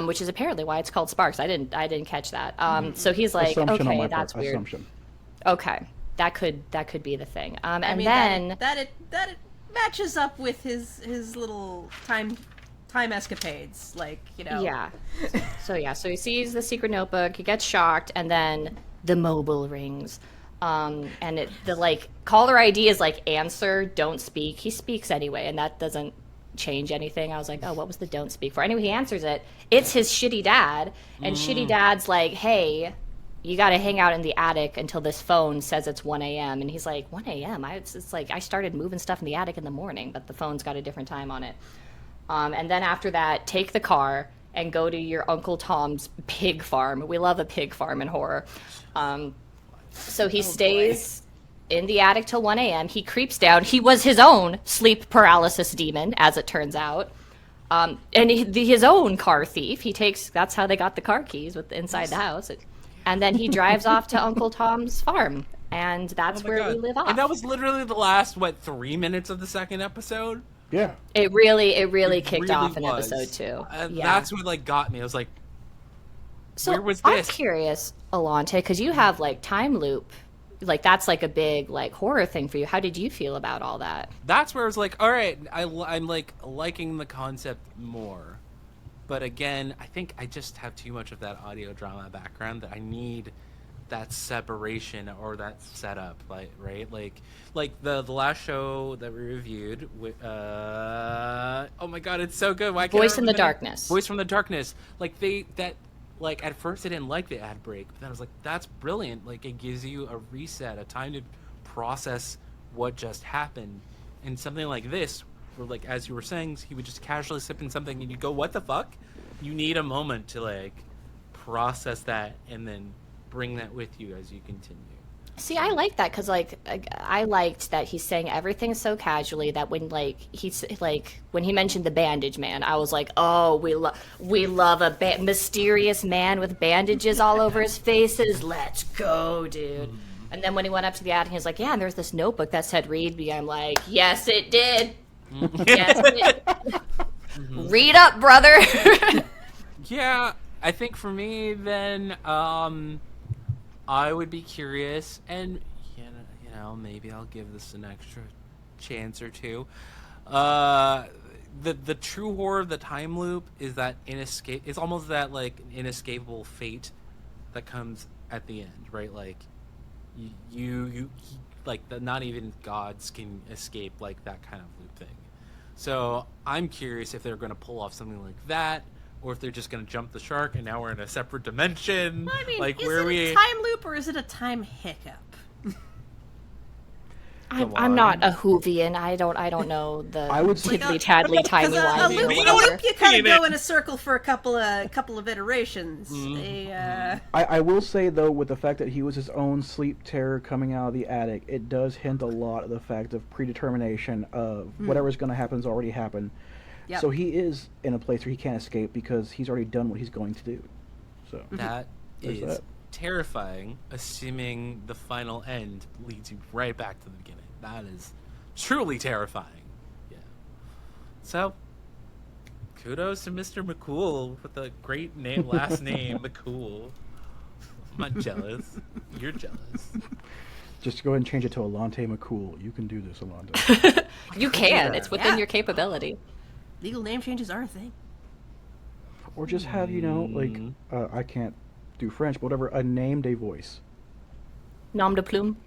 Which is apparently why it's called Sparks. I didn't catch that. So he's like, Assumption on okay, my that's part. weird. Assumption. Okay, that could be the thing. And I mean, then that it matches up with his little time escapades, like, you know. yeah. So he sees the secret notebook. He gets shocked, and then the mobile rings. And the like caller ID is like answer, don't speak. He speaks anyway, and that doesn't change anything. I was like, oh, what was the don't speak for? Anyway, he answers it. It's his shitty dad, and shitty dad's like, hey, you got to hang out in the attic until this phone says it's 1 a.m. And he's like, 1 a.m.? It's like I started moving stuff in the attic in the morning, but the phone's got a different time on it. And then after that, take the car and go to your Uncle Tom's pig farm. We love a pig farm in horror. So he stays in the attic till 1 a.m. He creeps down. He was his own sleep paralysis demon, as it turns out. And his own car thief. That's how they got the car keys inside the house. And then he drives off to Uncle Tom's farm. And that's where we live off. And that was literally the last, 3 minutes of the second episode? Yeah. It really kicked off in episode 2. And that's what got me. I was like, so where was I'm this? curious, Alante, because you have time loop. That's a big horror thing for you. How did you feel about all that? That's where I was like, all right, I'm liking the concept more. But again, I think I just have too much of that audio drama background that I need that separation or that setup, right? Like the last show that we reviewed with oh my god, it's so good. Why can't I Voice from the remember Darkness. Voice from the Darkness. At first I didn't like the ad break, but then I was like, that's brilliant. It gives you a reset, a time to process what just happened. And something like this, where as you were saying, he would just casually sip in something and you go, what the fuck? You need a moment to process that and then bring that with you as you continue. See, I like that because I liked that he's saying everything so casually that when he's when he mentioned the bandage man, I was like, oh, we love a mysterious man with bandages all over his faces. Let's go, dude. And then when he went up to the attic, he was like, yeah, and there's this notebook that said read me. I'm like, yes, it did. Yes, it did. Read up, brother. Yeah, I think for me then, I would be curious, and maybe I'll give this an extra chance or two. The true horror of the time loop is that it's almost that inescapable fate that comes at the end, right? Not even gods can escape that kind of loop thing. So I'm curious if they're going to pull off something like that, or if they're just going to jump the shark and now we're in a separate dimension. Well, I mean, is where it a time loop or is it a time hiccup? I'm not a Whovian. I don't know the I would say tiddly taddly timey A loop, wimey. you kind of go in a circle for a couple of iterations. I will say though, with the fact that he was his own sleep terror coming out of the attic, it does hint a lot of the fact of predetermination of whatever's going to happen has already happened. Yep. So he is in a place where he can't escape because he's already done what he's going to do. So that is terrifying, assuming the final end leads you right back to the beginning. That is truly terrifying. Yeah. So, kudos to Mr. McCool with a great last name, McCool. I'm not jealous. You're jealous. Just go ahead and change it to Alante McCool. You can do this, Alante. You can. It's within your capability. Legal name changes are a thing. Or just have, I can't do French, but whatever, a name de voice. Nom de plume.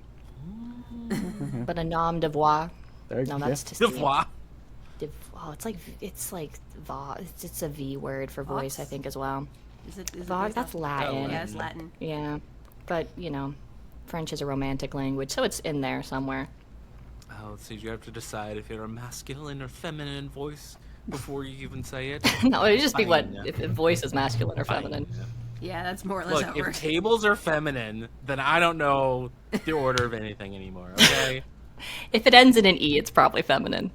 But a nom de voix. No, that's to de voix. Oh, it's a V word for voice, I think, as well. Is it That's Latin. Yeah, it's Latin. Yeah, but French is a romantic language, so it's in there somewhere. Oh, so you have to decide if you're a masculine or feminine voice before you even say it. No, it'd just be if voice is masculine or feminine. Yeah, that's more or less how it if works. tables are feminine, then I don't know the order of anything anymore, okay? If it ends in an E, it's probably feminine.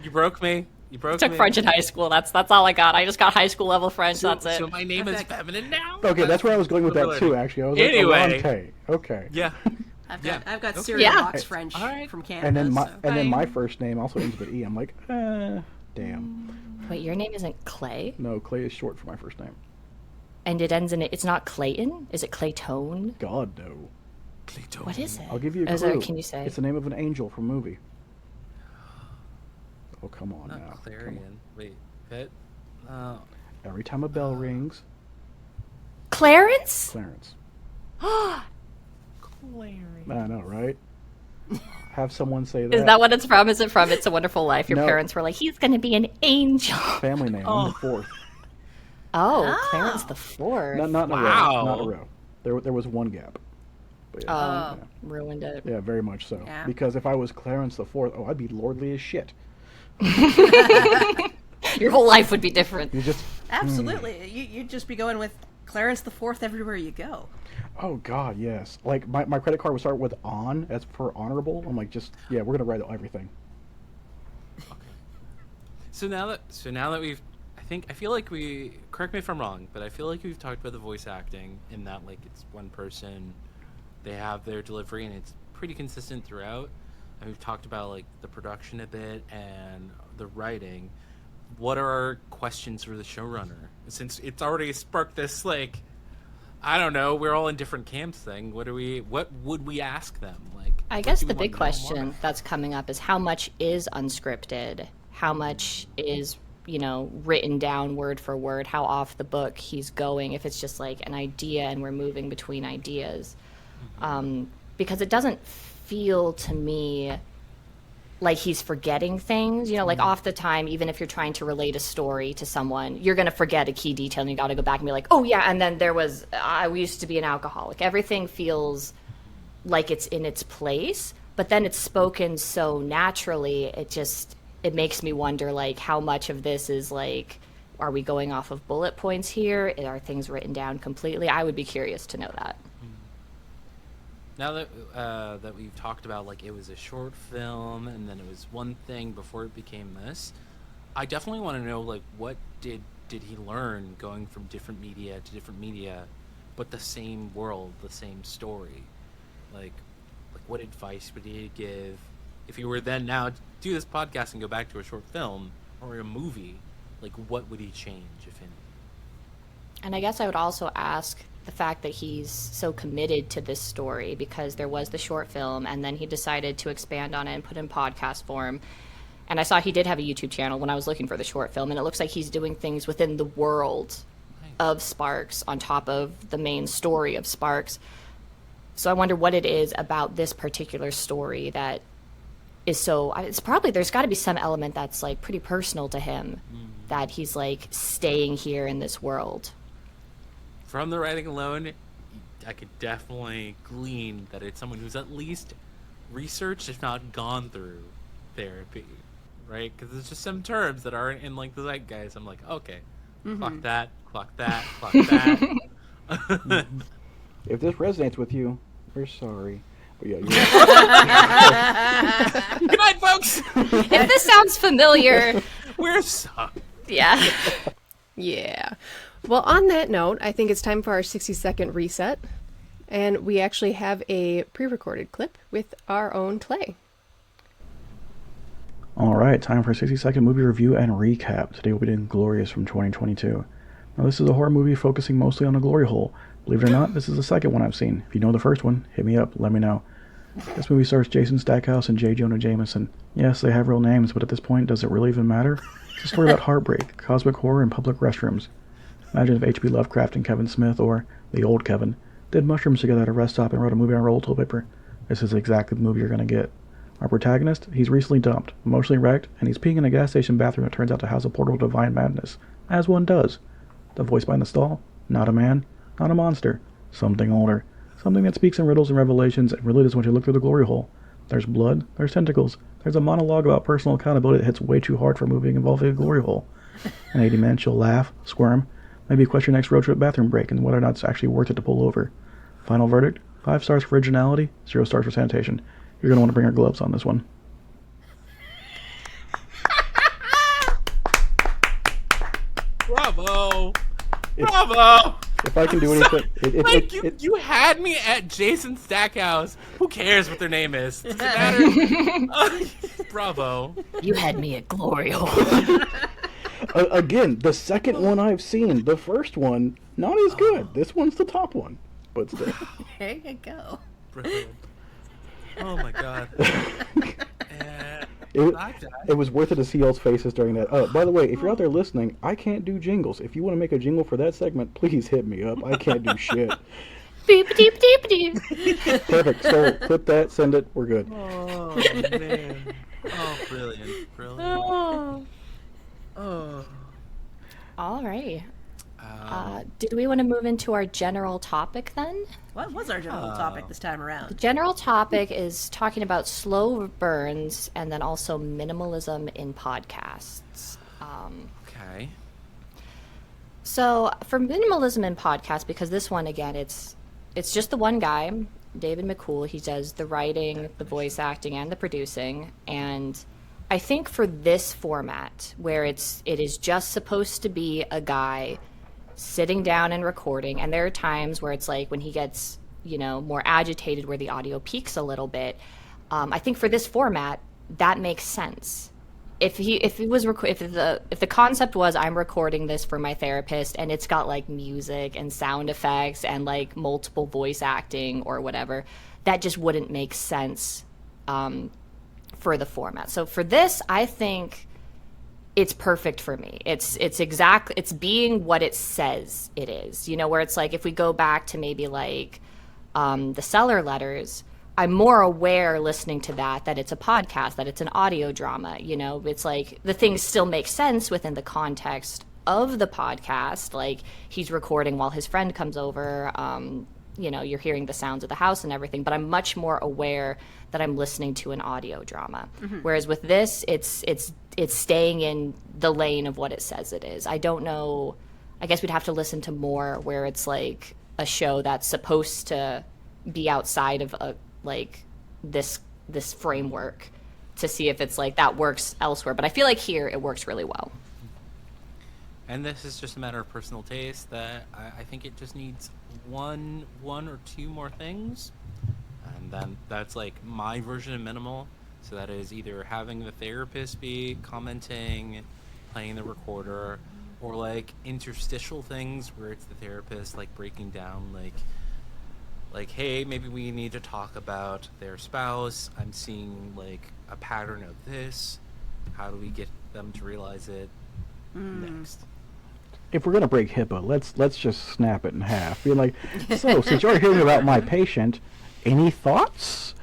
You broke me. I took French in high school. That's all I got. I just got high school level French. That's it. So my name is feminine now? Okay, that's where I was going with that too, actually. I was Anyway. Alante. Okay. Yeah. I've got cereal box French Right. from Canada. And then my first name also ends with E. I'm like, damn. Wait, your name isn't Clay? No, Clay is short for my first name. And it ends in it's not Clayton? Is it Claytone? God, no. Clayton. What is it? I'll give you a clue. Can you say? It's the name of an angel from a movie. Oh, come on Not now. Clarion. Wait. Every time a bell rings, Clarence? Clarence. Clarence. I know, right? Have someone say that. Is that what it's from? Is it from It's a Wonderful Life? Your No. parents were like, he's going to be an angel. Family name. I'm the fourth. Oh, Clarence the Fourth. Not in a row. Wow. Not in a row. There was one gap. But Oh, ruined it. yeah, very much so. Yeah. Because if I was Clarence the Fourth, I'd be lordly as shit. Your whole life would be different. You just, Absolutely. You'd just be going with Clarence the Fourth everywhere you go. oh god, yes. Like my credit card would start with on as for honorable. I'm like, just yeah, we're gonna write everything. So now that we've, I feel like we, correct me if I'm wrong, but I feel like we've talked about the voice acting in that like it's one person, they have their delivery and it's pretty consistent throughout. And we've talked about like the production a bit and the writing. What are our questions for the showrunner? Since it's already sparked this like, I don't know, we're all in different camps thing. What would we ask them? Like, I what guess do the we big want to know question more? that's coming up is how much is unscripted? How much is, written down word for word? How off the book he's going if it's just like an idea and we're moving between ideas? Because it doesn't feel to me like he's forgetting things, like off the time, even if you're trying to relate a story to someone, you're going to forget a key detail and you got to go back and be like, oh yeah, and then there was, we used to be an alcoholic. Everything feels like it's in its place, but then it's spoken so naturally, it makes me wonder like how much of this is like, are we going off of bullet points here? Are things written down completely? I would be curious to know that. Now that we've talked about like it was a short film and then it was one thing before it became this, I definitely want to know like what did he learn going from different media to different media, but the same world, the same story. Like what advice would he give if he were then now to do this podcast and go back to a short film or a movie? Like what would he change, if any? And I guess I would also ask the fact that he's so committed to this story, because there was the short film and then he decided to expand on it and put it in podcast form. And I saw he did have a YouTube channel when I was looking for the short film, and it looks like he's doing things within the world of Sparks on top of the main story of Sparks. So I wonder what it is about this particular story that is so, it's probably, there's got to be some element that's like pretty personal to him, that he's like staying here in this world. From the writing alone, I could definitely glean that it's someone who's at least researched, if not gone through therapy, right? Because there's just some terms that aren't in like the zeitgeist. I'm like, okay, clock that, clock that, clock that. If this resonates with you, we're sorry. But yeah, Good night, folks. If this sounds familiar, We're sorry. yeah. Yeah. Well, on that note, I think it's time for our 60-second reset. And we actually have a pre-recorded clip with our own Clay. All right, time for a 60-second movie review and recap. Today we'll be doing Glorious from 2022. Now, this is a horror movie focusing mostly on the glory hole. Believe it or not, this is the second one I've seen. If you know the first one, hit me up, let me know. This movie stars Jason Stackhouse and J. Jonah Jameson. Yes, they have real names, but at this point, does it really even matter? It's a story about heartbreak, cosmic horror, and public restrooms. Imagine if H.P. Lovecraft and Kevin Smith, or the old Kevin, did mushrooms together at a rest stop and wrote a movie on rolled paper. This is exactly the movie you're going to get. Our protagonist, he's recently dumped, emotionally wrecked, and he's peeing in a gas station bathroom that turns out to house a portal to divine madness. As one does. The voice behind the stall? Not a man, not a monster. Something older. Something that speaks in riddles and revelations and really doesn't want you to look through the glory hole. There's blood, there's tentacles, there's a monologue about personal accountability that hits way too hard for a movie involving a glory hole. An 80-man, she'll laugh, squirm, maybe question your next road trip bathroom break and whether or not it's actually worth it to pull over. Final verdict, 5 stars for originality, 0 stars for sanitation. You're going to want to bring your gloves on this one. Bravo. Bravo. If I can do anything... You had me at Jason Stackhouse. Who cares what their name is? Does it matter? Bravo. You had me at glory hole. Again, the second one I've seen. The first one, not as good. This one's the top one. But still. There you go. Brilliant. Oh my god. It was worth it to see y'all's faces during that. By the way, if you're out there listening, I can't do jingles. If you want to make a jingle for that segment, please hit me up. I can't do shit. Beep deep deep deep. Perfect. So clip that, send it. We're good. Oh man! Oh, brilliant! Oh. All right. Did we want to move into our general topic then? What was our general topic this time The around? general topic is talking about slow burns and then also minimalism in podcasts. Okay. So for minimalism in podcasts, because this one again, it's just the one guy, David McCool. He does the writing, the voice acting, and the producing. And I think for this format, where it is just supposed to be a guy sitting down and recording, and there are times where it's like when he gets more agitated, where the audio peaks a little bit. I think for this format, that makes sense. If the concept was I'm recording this for my therapist and it's got like music and sound effects and like multiple voice acting or whatever, that just wouldn't make sense for the format. So for this, I think it's perfect for me. It's being what it says it is. Where it's like if we go back to maybe like the Cellar Letters, I'm more aware listening to that it's a podcast, that it's an audio drama. It's like the things still make sense within the context of the podcast. Like he's recording while his friend comes over. You're hearing the sounds of the house and everything, but I'm much more aware that I'm listening to an audio drama. Mm-hmm. Whereas with this, it's staying in the lane of what it says it is. I don't know. I guess we'd have to listen to more where it's like a show that's supposed to be outside of this framework to see if it's like that works elsewhere. But I feel like here it works really well. And this is just a matter of personal taste that I think it just needs one or two more things. And then that's like my version of minimal. So that is either having the therapist be commenting, playing the recorder, or like interstitial things where it's the therapist like breaking down like, hey, maybe we need to talk about their spouse. I'm seeing like a pattern of this. How do we get them to realize it next? If we're gonna break HIPAA, let's just snap it in half. Be like, so since you're hearing about my patient, any thoughts?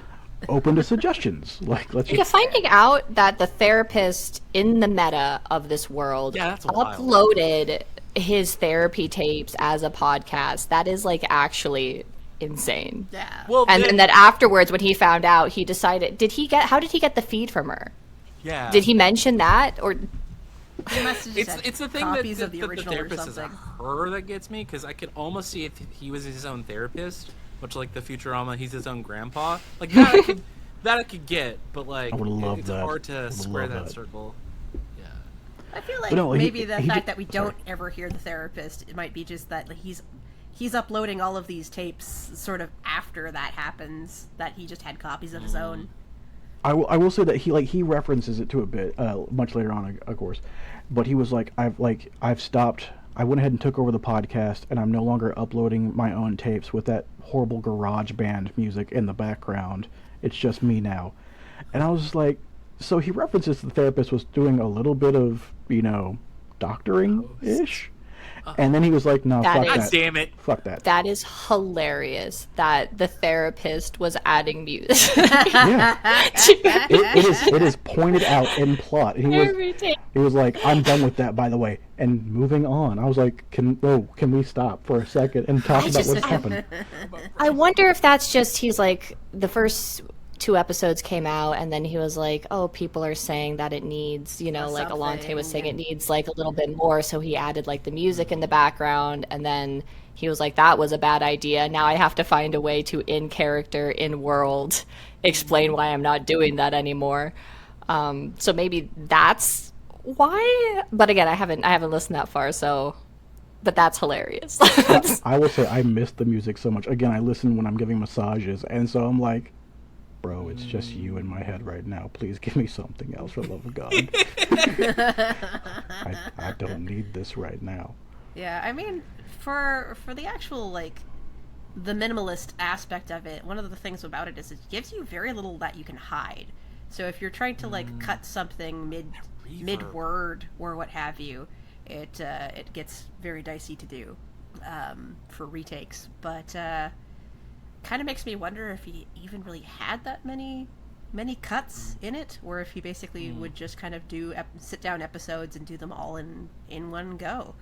Open to suggestions. Like, let's just finding out that the therapist in the meta of this world uploaded his therapy tapes as a podcast. That is like actually insane. Yeah. Well, and then that afterwards, when he found out, he decided, how did he get the feed from her? Yeah. Did he mention that? Or He must have just it's the thing copies that of the the original or therapist is something. her that gets me, because I could almost see if he was his own therapist, much like the Futurama, he's his own grandpa. Like that, I could get, but like I would love it's that. hard I to would square love that that. circle. Yeah. I feel like But no, maybe the he fact did- that we don't ever hear the therapist, it might be just that like, he's uploading all of these tapes sort of after that happens, that he just had copies of his own. I will say that he references it to a bit much later on, of course, but he was like, I've stopped. I went ahead and took over the podcast, and I'm no longer uploading my own tapes with that horrible garage band music in the background. It's just me now. And I was just like, so he references the therapist was doing a little bit of, doctoring-ish. And then he was like, no, fuck is- that. God damn it. Fuck that. that is hilarious that the therapist was adding music. Yeah. It is pointed out in plot. He was like, I'm done with that, by the way, and moving on. I was like, can we stop for a second and talk about what's happened? I wonder if that's just he's like the first 2 episodes came out and then he was like, oh, people are saying that it needs, like Alante was saying, it needs like a little bit more, so he added like the music in the background, and then he was like, that was a bad idea. Now I have to find a way to in character, in world, explain why I'm not doing that anymore. So maybe that's why. But again, I haven't listened that far, so. But that's hilarious. I will say I miss the music so much. Again, I listen when I'm giving massages, and so I'm like, bro, it's just you in my head right now. Please give me something else, for the love of God. I don't need this right now. Yeah, I mean, for the actual, like, the minimalist aspect of it, one of the things about it is it gives you very little that you can hide. So if you're trying to like cut something mid word or what have you, it gets very dicey to do for retakes. But kind of makes me wonder if he even really had that many cuts in it, or if he basically would just kind of do sit down episodes and do them all in one go.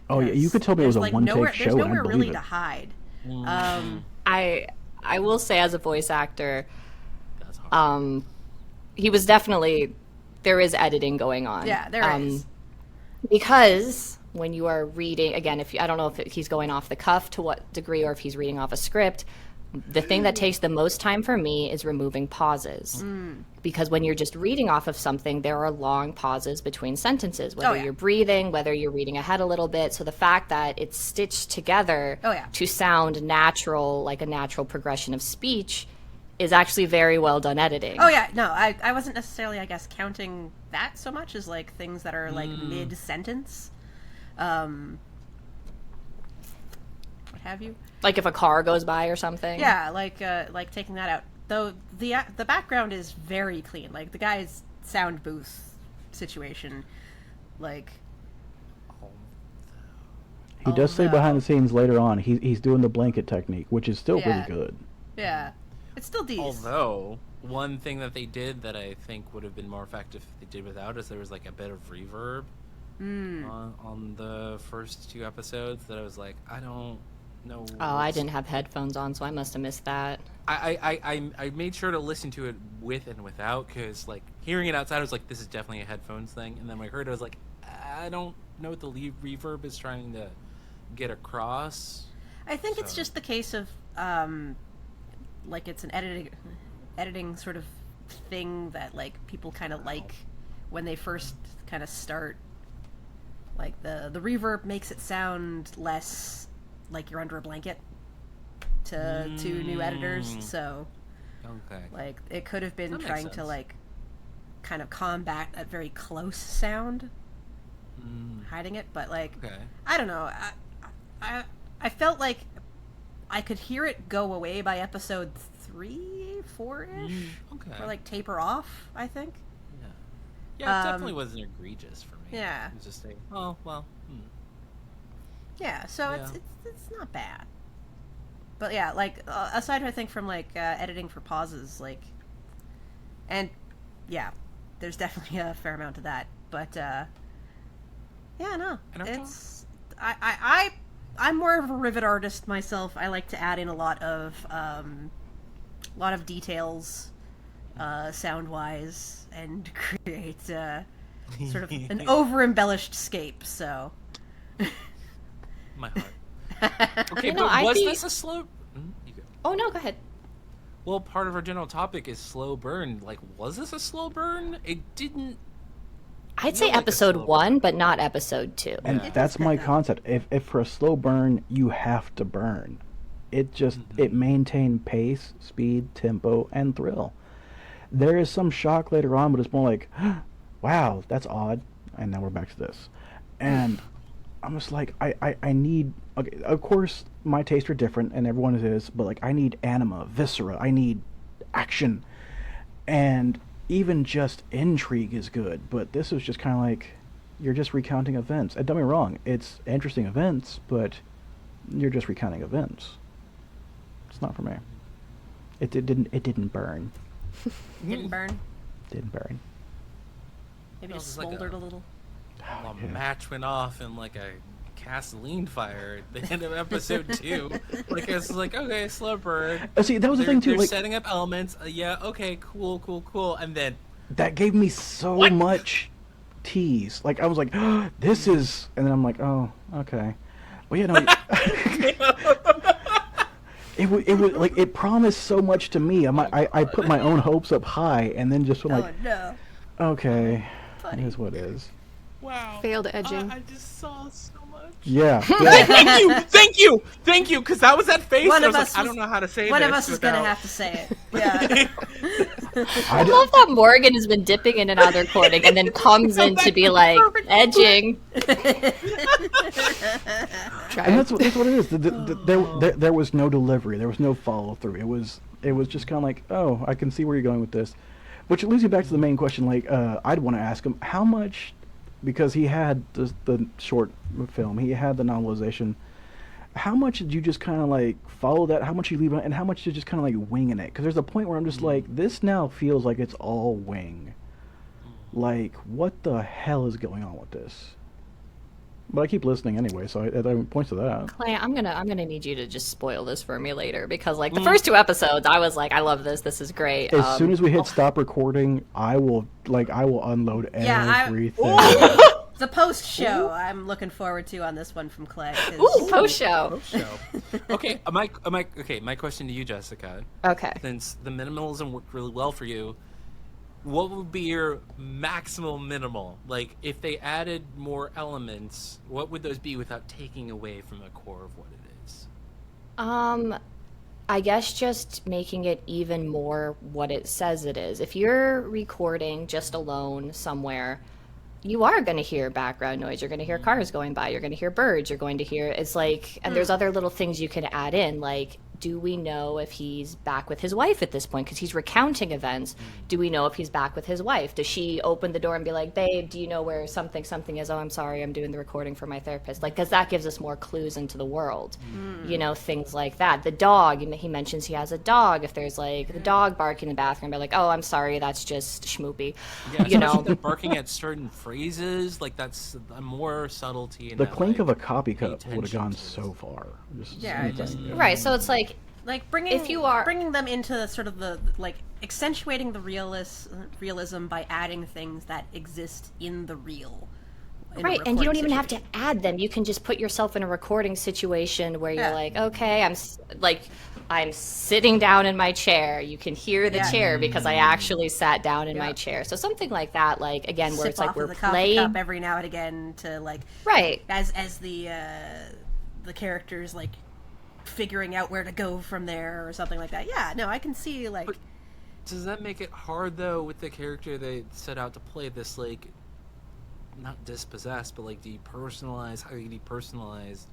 Oh yeah, you could tell me it was a one-take show. There's nowhere and I really believe to it. hide. I will say, as a voice actor, That's hard. he was definitely, there is editing going on. Yeah, there is. Because when you are reading, again, I don't know if he's going off the cuff to what degree, or if he's reading off a script. The thing that takes the most time for me is removing pauses. Because when you're just reading off of something, there are long pauses between sentences, whether you're breathing, whether you're reading ahead a little bit. So the fact that it's stitched together to sound natural, like a natural progression of speech, is actually very well done editing. Oh yeah, no, I wasn't necessarily, I guess, counting that so much as like things that are like mid-sentence. What have you? Like if a car goes by or something. Yeah, like taking that out. Though the background is very clean. Like the guy's sound booth situation, like He does say behind the scenes later on he's doing the blanket technique, which is still really good. Yeah, it's still decent. Although, one thing that they did that I think would have been more effective if they did without is there was like a bit of reverb on the first 2 episodes that I was like, I don't know. Oh, I didn't have headphones on, so I must have missed that. I made sure to listen to it with and without, because like hearing it outside I was like, this is definitely a headphones thing, and then when I heard it I was like, I don't know what the reverb is trying to get across. I think it's just the case of like it's an editing sort of thing that like people kind of like when they first kind of start. Like the reverb makes it sound less like you're under a blanket to new editors. So like it could have been trying to like kind of combat that very close sound, hiding it. But like I don't know. I felt like I could hear it go away by episode 3, 4-ish, or like taper off. I think. Yeah, it definitely wasn't egregious for me. Yeah. It was just like, oh well. Yeah, so it's not bad. But yeah, like aside, I think, from like editing for pauses, like, and yeah, there's definitely a fair amount of that. But yeah, no, it's I'm more of a rivet artist myself. I like to add in a lot of details, sound wise, and create sort of an over embellished scape. So. My heart. Okay, but was this a slow? You go. Oh no, go ahead. Well, part of our general topic is slow burn. Like, was this a slow burn? It didn't. I'd say episode 1, but not episode 2. And that's my concept. If for a slow burn, you have to burn. It just it maintained pace, speed, tempo, and thrill. There is some shock later on, but it's more like, wow, that's odd. And now we're back to this. And I'm just like, I need, okay, of course, my tastes are different, and everyone's is, but like, I need anima, viscera, I need action. And even just intrigue is good, but this was just kind of like, you're just recounting events. And don't get me wrong, it's interesting events, but you're just recounting events. It's not for me. It didn't burn. Didn't burn. Didn't burn. Maybe just smoldered a little. A match went off in like a gasoline fire at the end of episode 2. Like it's like, okay, slow burn. See, that was the thing too. They're Like setting up elements. Yeah, okay, cool, and then that gave me so much tease. Like I was like, oh, this is, and then I'm like, oh, okay. Well, you know, it was like it promised so much to me. I put my own hopes up high, and then just went like, no. Okay, it is what it is. wow, Failed edging. I just saw so much. Yeah. Thank you, because that was that face. One I of was us like, I don't know how to say One this of us is gonna have to say it. Yeah. I love that Morgan has been dipping in and out of the recording and then comes in to be like, edging. And that's what it is. There was no delivery. There was no follow through. It was just kind of like, oh, I can see where you're going with this. Which leads you back to the main question. Like, I'd want to ask him how much, because he had the short film, he had the novelization. How much did you just kind of like follow that? How much you leave it, and how much did you just kind of like winging it? Because there's a point where I'm just like, this now feels like it's all wing. Like, what the hell is going on with this? But I keep listening anyway, so I point to that. Clay, I'm gonna need you to just spoil this for me later, because like the first 2 episodes, I was like, I love this. This is great. As soon as we hit stop recording, I will unload everything. The post show I'm looking forward to on this one from Clay. Ooh, post show. Okay, my question to you, Jessica. Okay. Since the minimalism worked really well for you, what would be your maximal minimal? Like, if they added more elements, what would those be without taking away from the core of what it is? I guess just making it even more what it says it is. If you're recording just alone somewhere, you are going to hear background noise. You're going to hear cars going by. You're going to hear birds. You're going to hear, it's like, and there's other little things you can add in, like, do we know if he's back with his wife at this point? Because he's recounting events. Do we know if he's back with his wife? Does she open the door and be like, babe, do you know where something is? Oh, I'm sorry, I'm doing the recording for my therapist. Like, because that gives us more clues into the world. You know, things like that. The dog, he mentions he has a dog. If there's like the dog barking in the bathroom, be like, oh, I'm sorry, that's just schmoopy. Yeah, you know, they're barking at certain phrases. Like, that's a more subtlety. In The that, clink like, of a coffee cup pay would have gone attention to so far. right. So it's like bringing if you are bringing them into sort of the like accentuating the realism by adding things that exist in the real. Right, and you don't even have to add them. You can just put yourself in a recording situation where you're like, okay, I'm sitting down in my chair. You can hear the chair because I actually sat down in my chair. So something like that, like again, where it's like we're the playing coffee cup every now and again to like as the characters like figuring out where to go from there or something like that. Yeah, no, I can see like. But does that make it hard though with the character they set out to play? This like, not dispossessed, but like depersonalized, highly depersonalized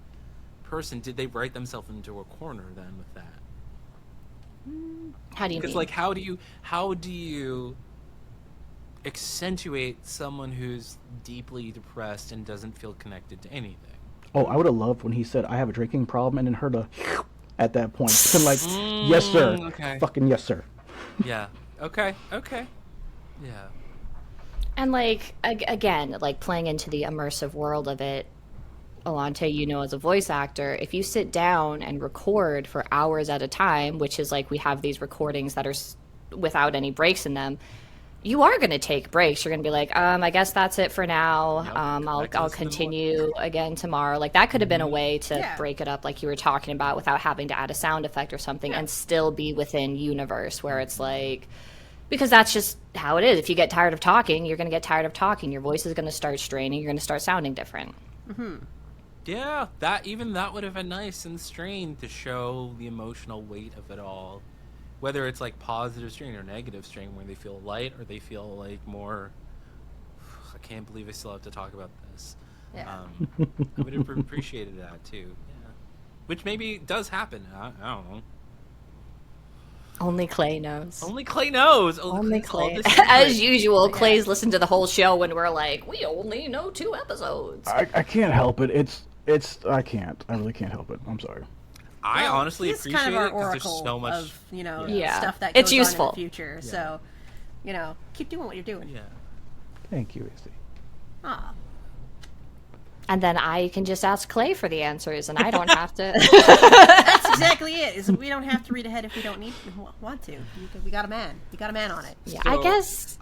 person. Did they write themselves into a corner then with that? How do you mean? Because like, how do you accentuate someone who's deeply depressed and doesn't feel connected to anything? Oh, I would have loved when he said, I have a drinking problem, and then heard a at that point. And like, yes, sir. Okay. Fucking yes, sir. Yeah. Okay. Yeah. And like again, like playing into the immersive world of it, Alante, you know, as a voice actor, if you sit down and record for hours at a time, which is like we have these recordings that are without any breaks in them, you are going to take breaks. You're going to be like, I guess that's it for now. Yep. I'll continue again tomorrow. Like that could have been a way to break it up, like you were talking about, without having to add a sound effect or something, and still be within universe where it's like, because that's just how it is. If you get tired of talking, you're going to get tired of talking. Your voice is going to start straining. You're going to start sounding different. Mm-hmm. Yeah, that would have been nice and strained to show the emotional weight of it all. Whether it's like positive strain or negative strain, where they feel light or they feel like more, I can't believe I still have to talk about this. Yeah. I would have appreciated that too. Yeah. Which maybe does happen. I don't know. Only Clay knows. Only Clay knows. Only Clay. This is As great. usual, Clay's listened to the whole show when we're like, we only know 2 episodes. I can't help it. I can't. I really can't help it. I'm sorry. I honestly he's appreciate kind of our it because there's oracle so much of, you know, Yeah. stuff that goes It's useful. on in the future. Yeah. So, you know, keep doing what you're doing. Yeah. Thank you, Izzy. Aw. And then I can just ask Clay for the answers, and I don't have to. That's exactly it. Is we don't have to read ahead if we don't want to. We got a man. We got a man on it. Yeah, So,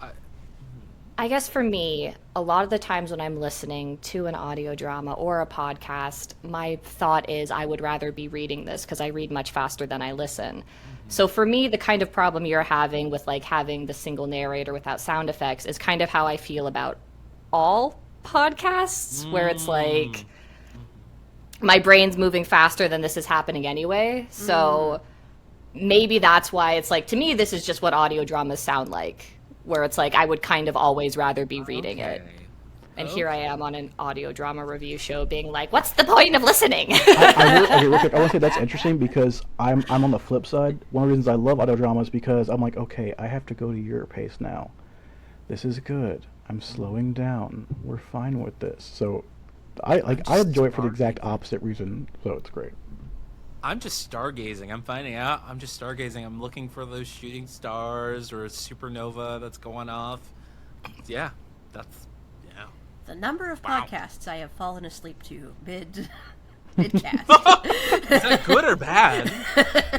I guess for me, a lot of the times when I'm listening to an audio drama or a podcast, my thought is I would rather be reading this because I read much faster than I listen. So for me, the kind of problem you're having with like having the single narrator without sound effects is kind of how I feel about all podcasts, where it's like my brain's moving faster than this is happening anyway. So maybe that's why it's like, to me, this is just what audio dramas sound like, where it's like I would kind of always rather be reading it And here I am on an audio drama review show being like, what's the point of listening? I want to say that's interesting because I'm on the flip side. One of the reasons I love audio drama is because I'm like, okay, I have to go to your pace now. This is good. I'm slowing down. We're fine with this. So I enjoy it for the exact opposite reason. So it's great. I'm just stargazing. I'm finding out. I'm just stargazing. I'm looking for those shooting stars or a supernova that's going off. Yeah, that's The number of Wow. podcasts I have fallen asleep to midcast. Is that good or bad?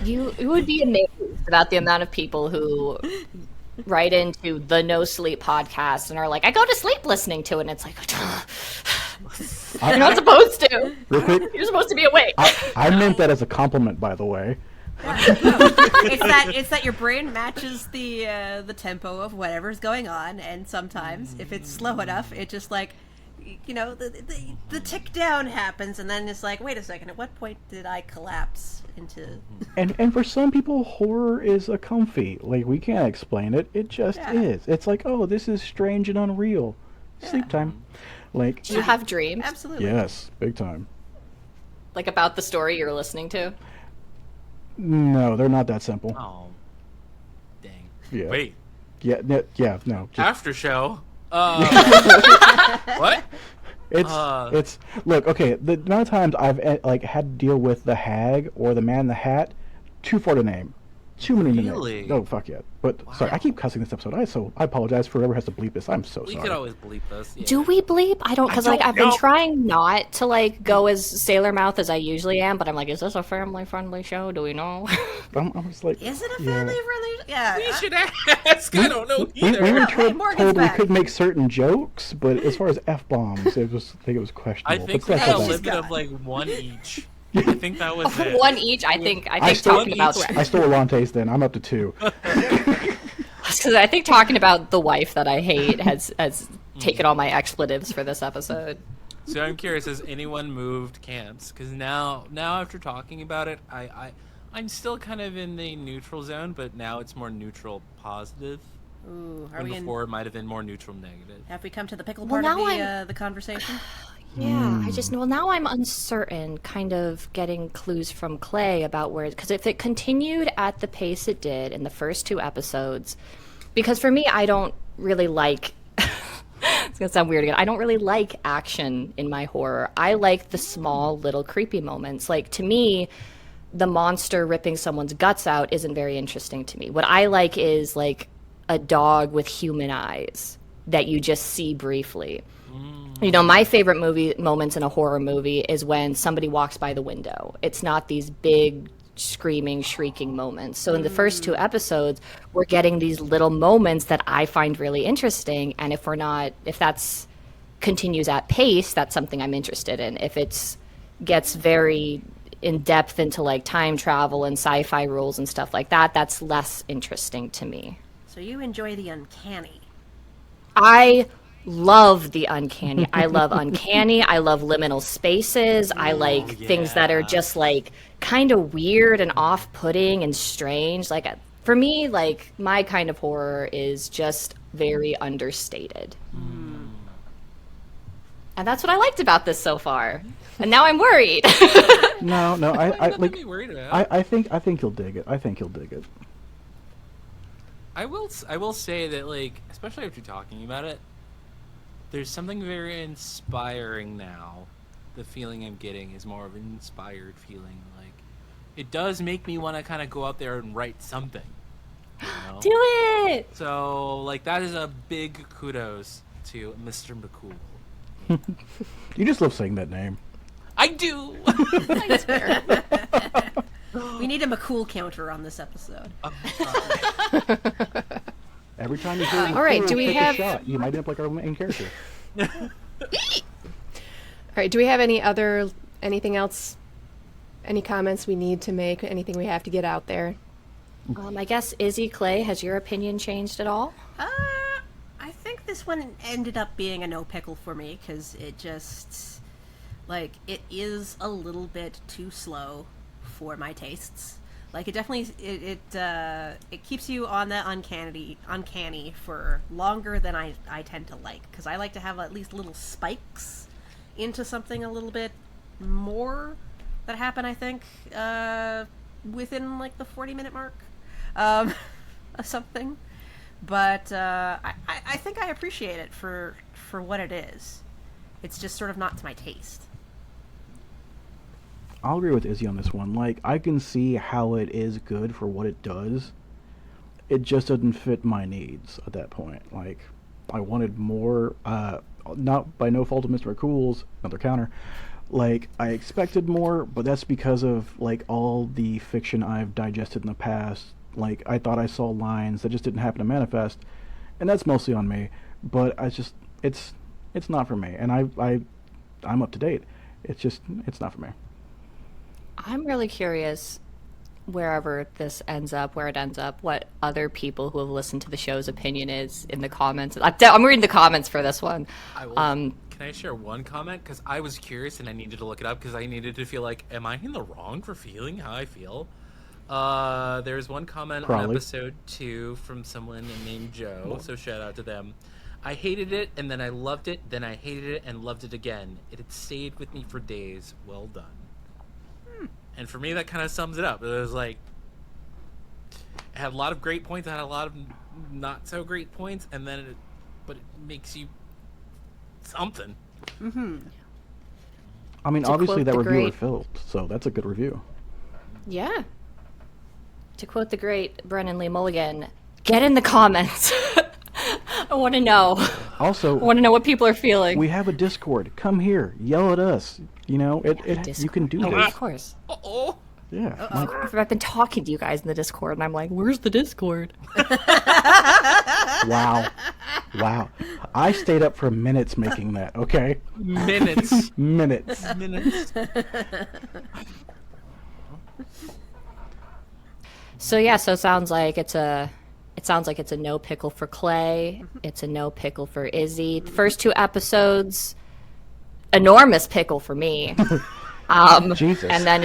You would be amazed about the amount of people who write into the No Sleep podcast and are like, I go to sleep listening to it. And it's like, you're not supposed to. Real quick, You're supposed to be awake. I meant that as a compliment, by the way. It's that your brain matches the tempo of whatever's going on, and sometimes if it's slow enough, it just like, you know, the tick down happens, and then it's like, wait a second, at what point did I collapse into? And for some people, horror is a comfy. Like, we can't explain it. It just is. It's like, oh, this is strange and unreal. Sleep time. Like, Do you have dreams? Absolutely. yes, big time. Like about the story you're listening to? No, they're not that simple. Oh, dang. Yeah. Wait, No. Just, after show. What? it's look, okay. The amount of times I've like had to deal with the hag or the man in the hat, too far to name. Too many to Really? name. Oh, fuck yeah. But sorry, I keep cussing this episode. I apologize for whoever has to bleep this. I'm so We sorry. could always bleep this. Yeah. Do we bleep? I don't, because like don't I've been know. trying not to like go as Sailor Mouth as I usually am, but I'm like, is this a family-friendly show? Do we know? I'm just like, Is it a yeah. family friendly? Yeah. We should ask. I don't know We either. were Hey, told Morgan's we back. could make certain jokes, but as far as f-bombs, I think it was I questionable. think but we that's had a okay. limit of like one each. I think that was it. One each. I think I stole talking about I stole Lante's then. I'm up to 2. because I think talking about the wife that I hate has taken all my expletives for this episode. So I'm curious, has anyone moved camps? Because now after talking about it, I'm still kind of in the neutral zone, but now it's more neutral positive. Ooh, are When we in? before it might have been more neutral negative. Have we come to the pickle Well, part of now the conversation? Yeah, now I'm uncertain, kind of getting clues from Clay about where, because if it continued at the pace it did in the first 2 episodes, because for me, I don't really like, it's gonna sound weird again, I don't really like action in my horror. I like the small little creepy moments. Like, to me, the monster ripping someone's guts out isn't very interesting to me. What I like is like a dog with human eyes that you just see briefly. You know, my favorite moments in a horror movie is when somebody walks by the window. It's not these big screaming, shrieking moments. So in the first 2 episodes, we're getting these little moments that I find really interesting. And if that's continues at pace, that's something I'm interested in. If it's gets very in depth into like time travel and sci-fi rules and stuff like that, that's less interesting to me. So you enjoy the uncanny. I love the uncanny. I love uncanny. I love liminal spaces. I like things that are just like kind of weird and off-putting and strange. Like, for me, like, my kind of horror is just very understated. And that's what I liked about this so far. And now I'm worried. No, I Nothing to like. be worried about. I think you'll dig it. I think you'll dig it. I will say that, like, especially after talking about it, there's something very inspiring now. The feeling I'm getting is more of an inspired feeling. Like, it does make me want to kind of go out there and write something. You know? Do it! So, like, that is a big kudos to Mr. McCool. You just love saying that name. I do! That's fair. We need a McCool counter on this episode. Every time you hear him, All right, do we take have- a shot. You might end up like our main character. All right, do we have anything else, any comments we need to make, anything we have to get out there? I guess, Izzy, Clay, has your opinion changed at all? I think this one ended up being a no pickle for me because it just, like, it is a little bit too slow for my tastes. Like it definitely it keeps you on that uncanny for longer than I tend to like, because I like to have at least little spikes into something a little bit more that happen, I think, within like the 40-minute mark of something. But I think I appreciate it for what it is. It's just sort of not to my taste. I'll agree with Izzy on this one. Like, I can see how it is good for what it does. It just doesn't fit my needs at that point. Like, I wanted more, not by no fault of Mr. McCool's, another counter. Like, I expected more, but that's because of, like, all the fiction I've digested in the past. Like, I thought I saw lines that just didn't happen to manifest, and that's mostly on me. But it's not for me, and I'm up to date. It's not for me. I'm really curious wherever this ends up, where it ends up, what other people who have listened to the show's opinion is in the comments. I'm reading the comments for this one. I will. Can I share one comment? Because I was curious and I needed to look it up because I needed to feel like, am I in the wrong for feeling how I feel? There's one comment on episode 2 from someone named Joe, so shout out to them. I hated it, and then I loved it, then I hated it, and loved it again. It had stayed with me for days. Well done. And for me, that kind of sums it up. It was like, it had a lot of great points, it had a lot of not so great points, and then but it makes you something. Mm-hmm. I mean, To obviously quote that the reviewer great- filled, so that's a good review. Yeah. To quote the great Brennan Lee Mulligan, get in the comments. I want to know. Also, I want to know what people are feeling. we have a Discord. Come here, yell at us. You know, you can do Oh, this. of course. Uh-oh. Yeah. Like, I've been talking to you guys in the Discord, and I'm like, where's the Discord? wow. I stayed up for minutes making that. Okay. Minutes. Minutes. So yeah, so it sounds like it's a no pickle for Clay. It's a no pickle for Izzy. The first 2 episodes, enormous pickle for me. Jesus. And then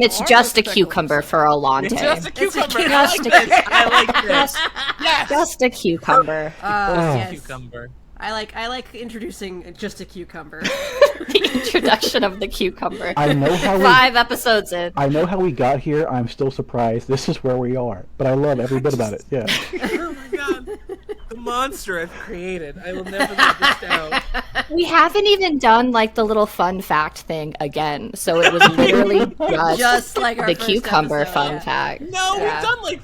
it's just a cucumber for Alante. Just a cucumber. I like this. Yes. Just a cucumber. Yes. Cucumber. I like introducing just a cucumber. The introduction of the cucumber. I know how 5 episodes in. I know how we got here. I'm still surprised. This is where we are, but I love every bit about it. Yeah. Oh my god. The monster I've created. I will never let this down. We haven't even done like the little fun fact thing again. So it was literally Just like our the first cucumber episode, fun yeah. fact. No, Yeah. we've done like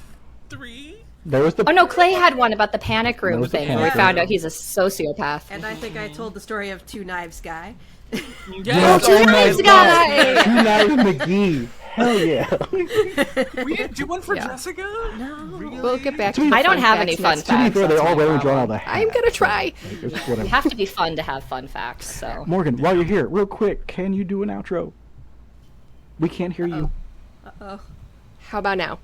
3. There was the. Oh no, Clay had one about the panic room was the thing panic where we room. found out he's a sociopath. And I think I told the story of Two Knives Guy. Yes, Two oh my Knives God. Guy! Two Knives McGee. Hell yeah. We didn't do one for Yeah. Jessica? No. Really? We'll get back to To be- the I don't fun have facts any fun next To be facts. fair, they that's my already drawn all problem. the hats. I'm gonna try. Like, it's whatever. You have to be fun to have fun facts. So Morgan, while you're here, real quick, can you do an outro? We can't hear you. Uh-oh. How about now?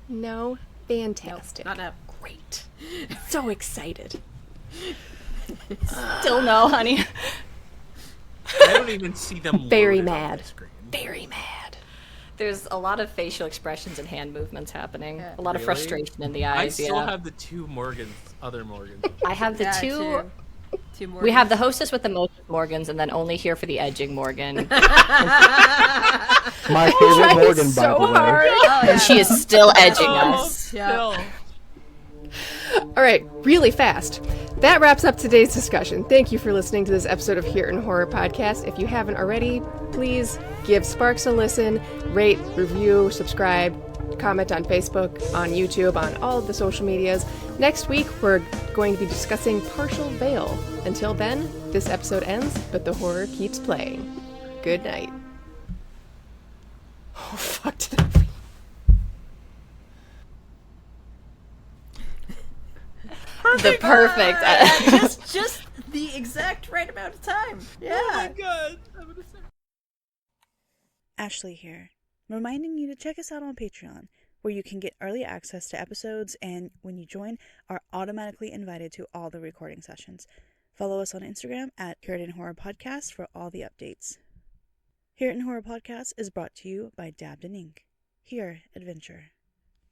No? Fantastic. Not now. Great. So excited. still no, honey. I don't even see them Very loaded on mad. my screen. Very mad. There's a lot of facial expressions and hand movements happening. A lot of Really? frustration in the I eyes. still Yeah. have the 2 Morgans, other Morgans. I have the Yeah, 2. two more. We have the hostess with the most Morgans, and then only here for the edging Morgan. My favorite Trying Morgan, by so the way. hard. Oh, yeah. And she is still edging Oh, us. Yeah. still. All right, really fast. That wraps up today's discussion. Thank you for listening to this episode of Here in Horror Podcast. If you haven't already, please give Sparks a listen, rate, review, subscribe, comment on Facebook, on YouTube, on all of the social medias. Next week, we're going to be discussing Partial Veil. Until then, this episode ends, but the horror keeps playing. Good night. Oh, fuck. Did I... The perfect. just the exact right amount of time. Yeah. Oh my god. I'm gonna say. Ashley here, reminding you to check us out on Patreon, where you can get early access to episodes and, when you join, are automatically invited to all the recording sessions. Follow us on Instagram at Here in Horror Podcast for all the updates. Here in Horror Podcast is brought to you by Dabbed in Ink. Here, adventure.